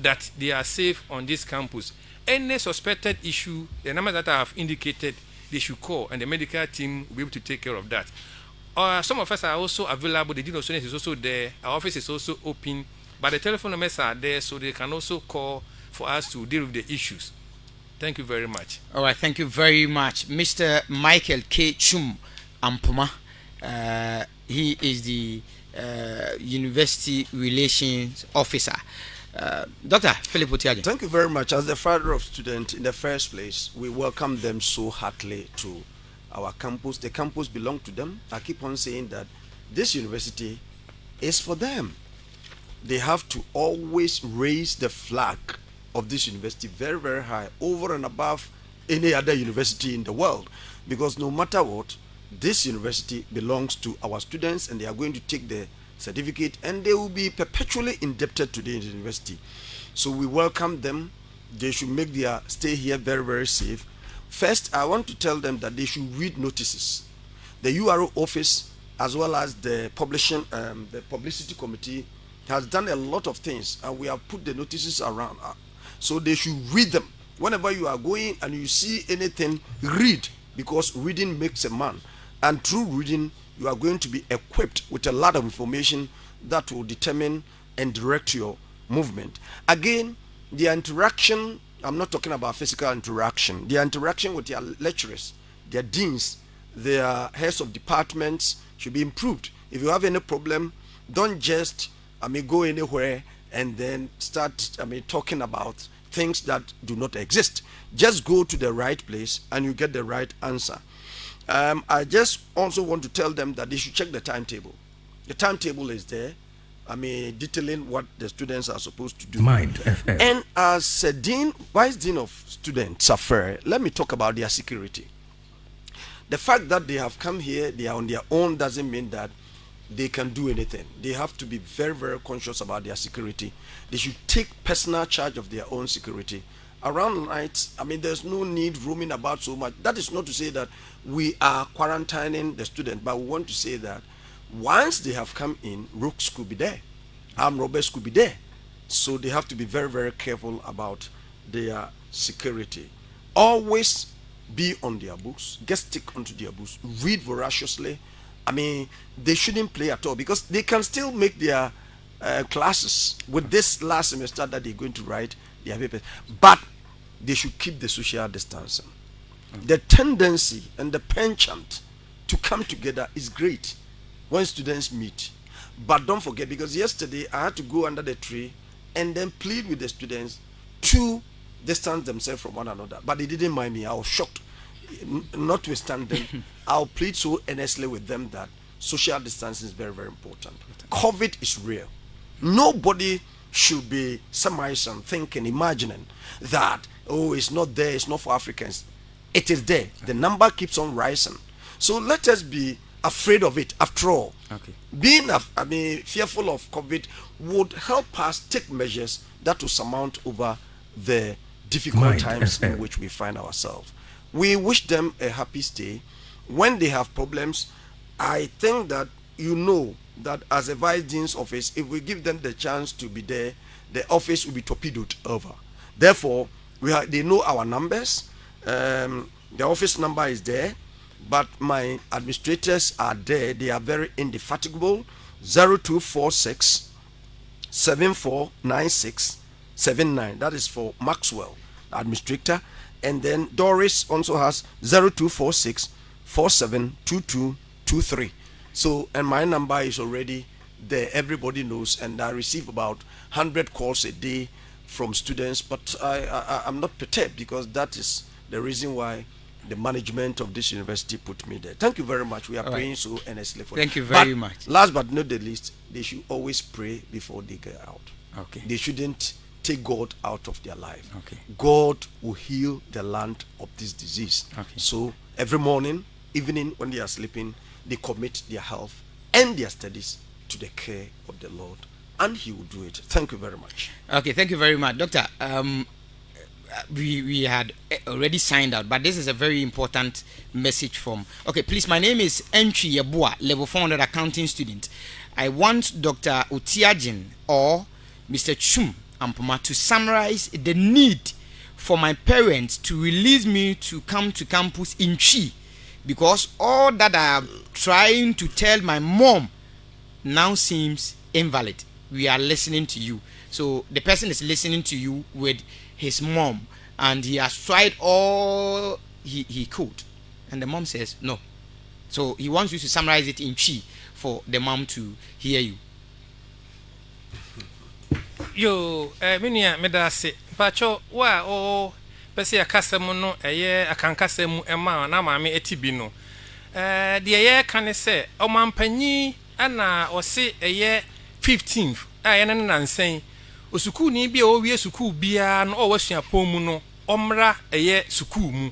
that they are safe on this campus. Any suspected issue, the number that I have indicated, they should call, and the medical team will be able to take care of that. Some of us are also available. The Dean of Students is also there. Our office is also open, but the telephone numbers are there, so they can also call for us to deal with the issues. Thank you very much. All right, thank you very much, Mr. Michael K. Chum Ampuma. He is the University Relations Officer. Dr. Philip Otiaje. Thank you very much. As the father of students, in the first place, we welcome them so heartily to our campus. The campus belongs to them. I keep on saying that this university is for them. They have to always raise the flag of this university very, very high, over and above any other university in the world. Because no matter what, this university belongs to our students, and they are going to take the certificate, and they will be perpetually indebted to the university. So we welcome them. They should make their stay here very, very safe. First, I want to tell them that they should read notices. The URO office, as well as the publicity committee, has done a lot of things, and we have put the notices around. So they should read them. Whenever you are going and you see anything, read, because reading makes a man. And through reading, you are going to be equipped with a lot of information that will determine and direct your movement. Again, the interaction, I'm not talking about physical interaction, the interaction with your lecturers, their deans, their heads of departments should be improved. If you have any problem, don't just go anywhere and then start talking about things that do not exist. Just go to the right place and you get the right answer. I just also want to tell them that they should check the timetable. The timetable is there, detailing what the students are supposed to do. Mind FM. And as a dean, vice dean of students affair, let me talk about their security. The fact that they have come here, they are on their own, doesn't mean that they can do anything. They have to be very, very conscious about their security. They should take personal charge of their own security. Around nights, there's no need roaming about so much. That is not to say that we are quarantining the student, but we want to say that once they have come in, rooks could be there, armed robbers could be there. So they have to be very, very careful about their security. Always be on their books, get stick onto their books, read voraciously. They shouldn't play at all, because they can still make their classes with this last semester that they're going to write their papers, but they should keep the social distancing. The tendency and the penchant to come together is great when students meet, but don't forget, because yesterday I had to go under the tree and then plead with the students to distance themselves from one another, but they didn't mind me. I was shocked. Notwithstanding, I'll plead so earnestly with them that social distancing is very, very important. COVID is real. Nobody should be surmising, thinking, imagining that, it's not there, it's not for Africans. It is there. The number keeps on rising. So let us be afraid of it. After all, being fearful of COVID would help us take measures that will surmount over the difficult times in which we find ourselves. We wish them a happy stay. When they have problems, I think that that as a vice dean's office, if we give them the chance to be there, the office will be torpedoed over. Therefore, they know our numbers. The office number is there, but my administrators are there. They are very indefatigable. 0246 749679. That is for Maxwell, administrator. And then Doris also has 0246 472223. So, and my number is already there. Everybody knows, and I receive about 100 calls a day from students, but I'm not perturbed, because that is the reason why the management of this university put me there. Thank you very much. We are praying so earnestly for Thank you very much. Last but not the least, they should always pray before they get out. They shouldn't take God out of their life. God will heal the land of this disease. So every morning, evening, when they are sleeping, they commit their health and their studies to the care of the Lord, and He will do it. Thank you very much. Thank you very much, Doctor. We had already signed out, but this is a very important message from. Please, my name is Entry Yabua, level 400 accounting student. I want Dr. Otiaje or Mr. Chum Ampoma to summarize the need for my parents to release me to come to campus in Chi, because all that I am trying to tell my mom now seems invalid. We are listening to you. So the person is listening to you with his mom, and he has tried all he could, and the mom says no. So he wants you to summarize it in Chi for the mom to hear you. Yo, minia medase. Pacho wa o pese akasem no akankasem ema na maame etibi no. De ye kan se omampanyi ana ose 15th aye ne nansen. Osuku ni bia o wie suku bia no o wasua pom no omra suku mu.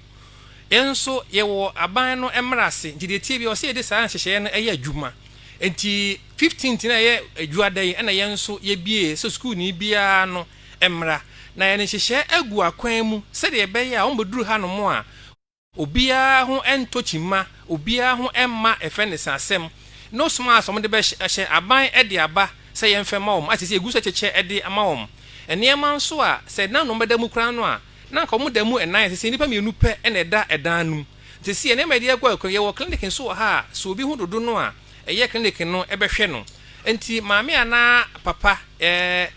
Enso ye wo aban no emrase nti de tie bia o se de saa hyehye no adwuma. Enti 15th na adwuadai na yenso ye bie so school ni bia no emra na ye ne hyehye agu akwan mu se de be ya omboduru ha no mo a obia ho entochima obia ho emma efe ne sasem no smart so mo de be hye aban de aba se ye mfe ma wo atise egu so cheche de ama wo eniema nso a se na no meda mu kran no a na nka mo da mu enan se nipa mienu pe na eda edan nu te se eniema de agwa akwan ye wo clinic nso ha so obi hu dodo no a eye clinic no ebehwe no enti maame ana papa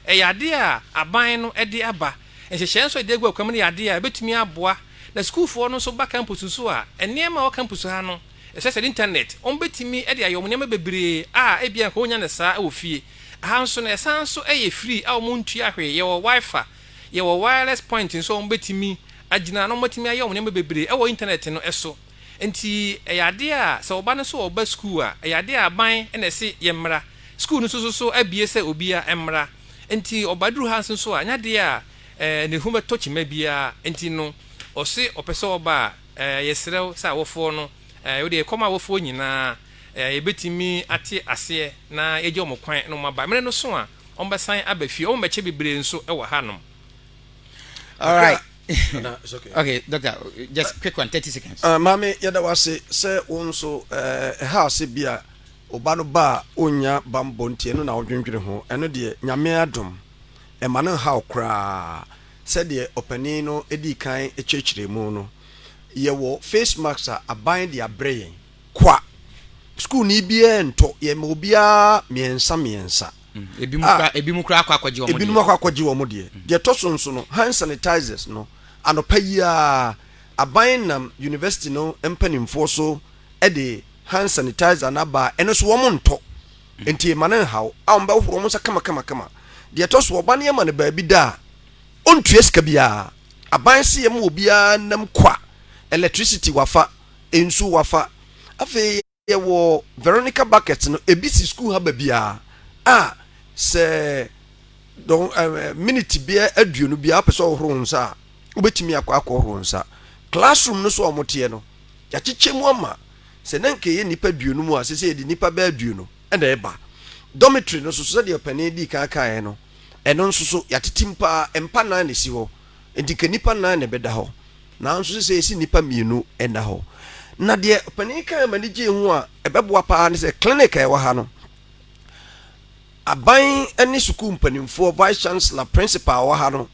yade a aban no de aba enhyehye nso de agwa kwam no yade a betumi aboa na school for no so ba campus so a eniema o campus ha no esese internet on betumi de ayom niam bebre a ebia ko nya ne saa wo fie ha nso na esanso free a mo ntua hwe ye wo wifi ye wo wireless point nso on betumi agina no motumi ayom niam bebre wo internet no eso enti yade a se oba no so oba school a yade a ban na se yemra school no so abie se obia emra enti obaduru hansen so a nyade a ne huma tochima bia enti no ose opese oba yesrew sa wofo no we de koma wofo nyina ebetimi ate ase na yeje omkwan no maba mene no so a ombesan abafie ommeche bebre nso ewo hanom. All right. No, it's okay. Okay, doctor, just quick one, 30 seconds. Mami, yada wase se onso ha se bia oba no ba onya bambo ntie no na odwendwere ho eno de nyame adom e ma no ha okra se de opani no edi kan echechire mu no ye wo face mask aban de abreye kwa school ni bia ento ye ma obia miensa ebi mu kra akwaje wo mo ebi mu akwaje wo mo de tosonso no hand sanitizers no anopaya aban nam university no empanimfo so de hand sanitizer na ba eno so wo mo nto enti manen haw a omba horo mo sa kama de toso oba ne ma ne ba bi da ontue ska bia aban se yem obia nam kwa electricity wafa ensu wafa afi ye wo Veronica bucket no ebisi school ha ba bia se don minute bia aduonu bia peso horo nsa ubetimi akwa horo nsa classroom no so omote no ya chichemu ama se nanke ye nipa duonu mu a se se di nipa ba aduonu na eba dormitory no so de opane di kan no eno nso so ya titimpa empa na ne si ho enti nipa na ne beda ho na nso se esi nipa mienu ena ho na de opane kan ma ni je hu a ebeboa pa ne se clinic e wa ha no aban eni suku mpanimfo vice chancellor principal wa ha no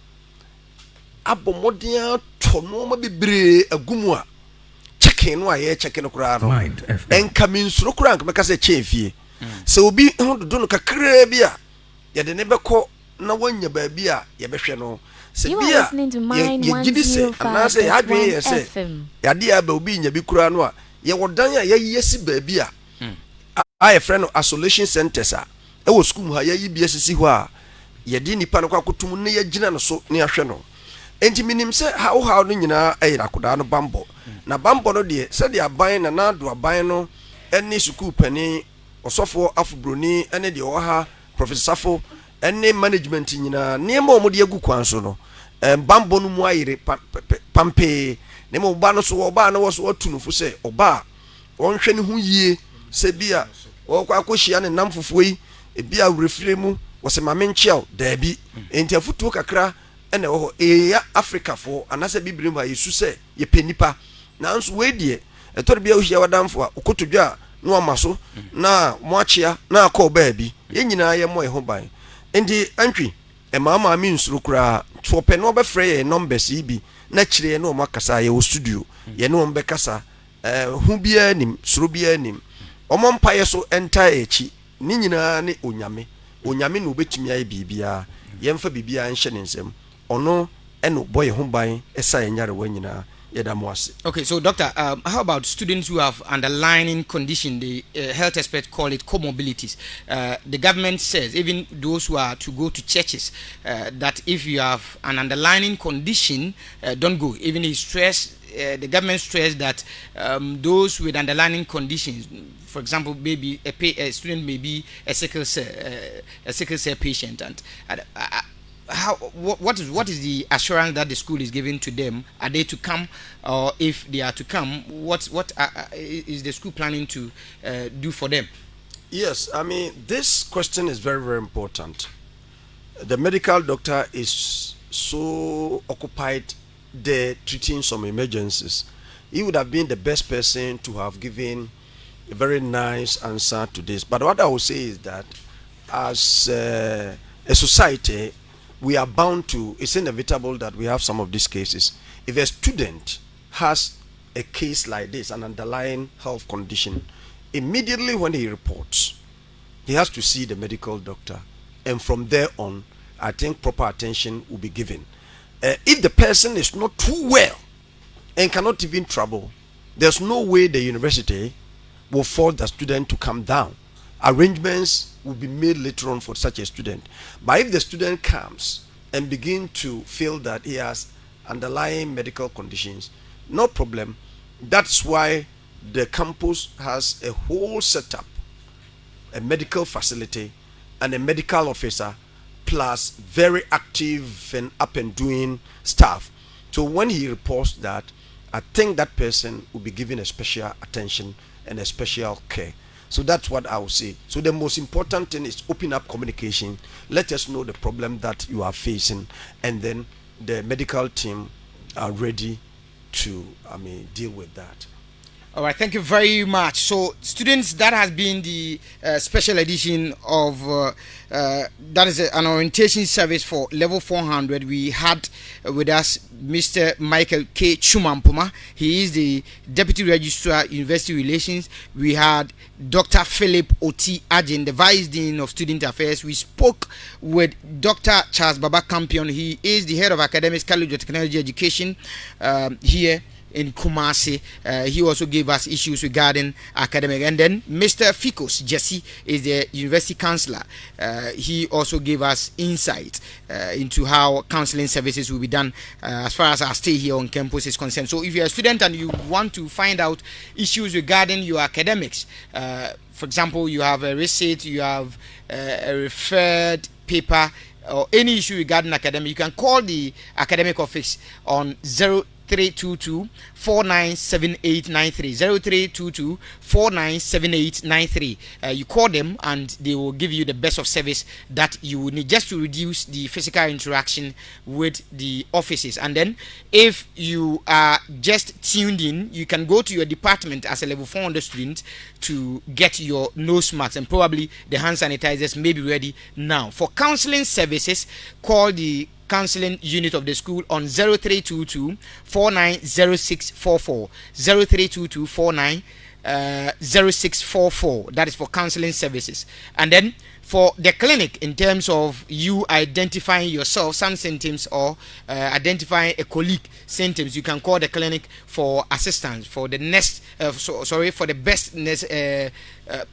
abomodia tono ma bebre agumu a checking no aye checking no kura no enka minsuro kura nka meka se chefie se obi hododo no kakra bia ye de ne beko na wanya ba bia ye behwe no se bia ye gidi se ana se hadwe ye se ya dia ba obi nya bi kura no a ye wodan a ye yesi ba bia aye friend no isolation centers a e wo school ha ye yi bia sisi ho a ye di nipa no kwa kotum ne ye gina no so ne ahwe no enti minim se how no nyina ayira koda no bambo na bambo no de se de aban na na do aban no eni school pani osofo afubroni ene de oha professor Safo ene management nyina ne ma omo de agu kwan so no bambo no mu ayire pampe ne mo ba no so oba na wo so atunufu se oba wonhwe ne hu yie se bia wo kwa akohia ne namfofo yi bia refire mu wo se mamenchiao da bi enti afutu kakra ene wo ya Africa fo anase bibrim ha Yesu se ye penipa na nso we die etori bia ohia wadamfo a okotodwa no amaso na moachia na akọ ba bi ye nyina ye mo ho ban endi antwi e mama mi nsuru kura to pe no be frɛ ye numbers bi na kire no makasa ye wo studio ye no mbe kasa hu bia nim suru bia nim omompa ye so enta echi ni nyina ne onyame no betumi aye bibia ye mfa bibia nhye ne nsem ono eno boy ho ban esa enyare wanyina Okay, so doctor, how about students who have underlying condition? The health experts call it comorbidities. The government says even those who are to go to churches that if you have an underlying condition, don't go. Even the stress, the government stressed that those with underlying conditions, for example, maybe a student may be a sickle cell patient, and what is the assurance that the school is giving to them? Are they to come, or if they are to come, what is the school planning to do for them? Yes, I mean, this question is very, very important. The medical doctor is so occupied there treating some emergencies. He would have been the best person to have given a very nice answer to this. But what I will say is that as a society, we are bound to, it's inevitable that we have some of these cases. If a student has a case like this, an underlying health condition, immediately when he reports, he has to see the medical doctor. And from there on, I think proper attention will be given. If the person is not too well and cannot even travel, there's no way the university will force the student to come down. Arrangements will be made later on for such a student. But if the student comes and begin to feel that he has underlying medical conditions, no problem. That's why the campus has a whole setup, a medical facility and a medical officer, plus very active and up and doing staff. So when he reports that, I think that person will be given a special attention and a special care. So that's what I will say. So the most important thing is open up communication. Let us know the problem that you are facing, and then the medical team are ready to, deal with that. All right, thank you very much. So, students, that has been the special edition of that is an orientation service for level 400. We had with us Mr. Michael K. Chumampoma. He is the Deputy Registrar, University Relations. We had Dr. Philip Oti Ajin, the Vice Dean of Student Affairs. We spoke with Dr. Charles Baba Campion. He is the Head of Academics, College of Technology Education here in Kumasi. He also gave us issues regarding academic. And then Mr. Ficos Jesse is the university counselor. He also gave us insight into how counseling services will be done as far as our stay here on campus is concerned. So if you're a student and you want to find out issues regarding your academics, for example, you have a receipt, you have a referred paper, or any issue regarding academic, you can call the academic office on 0322 497893 0322 497893. You call them and they will give you the best of service that you would need, just to reduce the physical interaction with the offices. And then if you are just tuned in, you can go to your department as a level 400 student to get your nose masks, and probably the hand sanitizers may be ready now. For counseling services, call the counseling unit of the school on 0322 490644 0322 490644. That is for counseling services. And then for the clinic, in terms of you identifying yourself, some symptoms, or identifying a colleague symptoms, you can call the clinic for assistance for the next for the best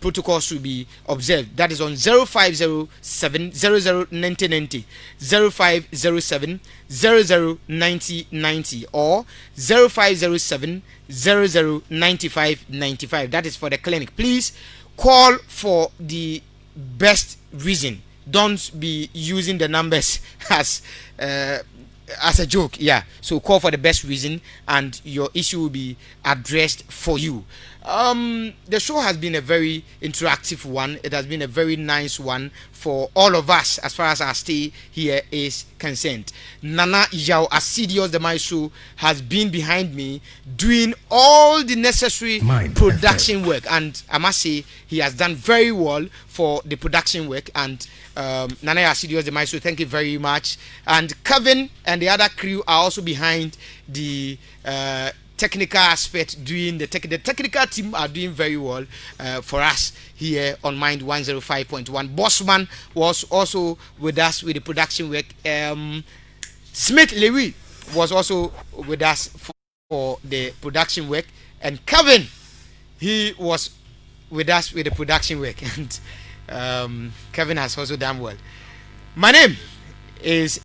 protocols to be observed. That is on 0507 0090 0507 0090 or 0507 009595. That is for the clinic. Please call for the best reason. Don't be using the numbers as a joke. Yeah, so call for the best reason and your issue will be addressed for you. The show has been a very interactive one. It has been a very nice one for all of us as far as our stay here is concerned. Nana Yao Asidios, the maestro, has been behind me doing all the necessary production work, and I must say he has done very well for the production work. And Nana Yao Asidios, the maestro, thank you very much. And Kevin and the other crew are also behind the technical aspect, doing the technical team are doing very well for us here on Mind 105.1. Bossman was also with us with the production work. Smith Lewy was also with us for the production work, and Kevin, he was with us with the production work, and Kevin has also done well. My name is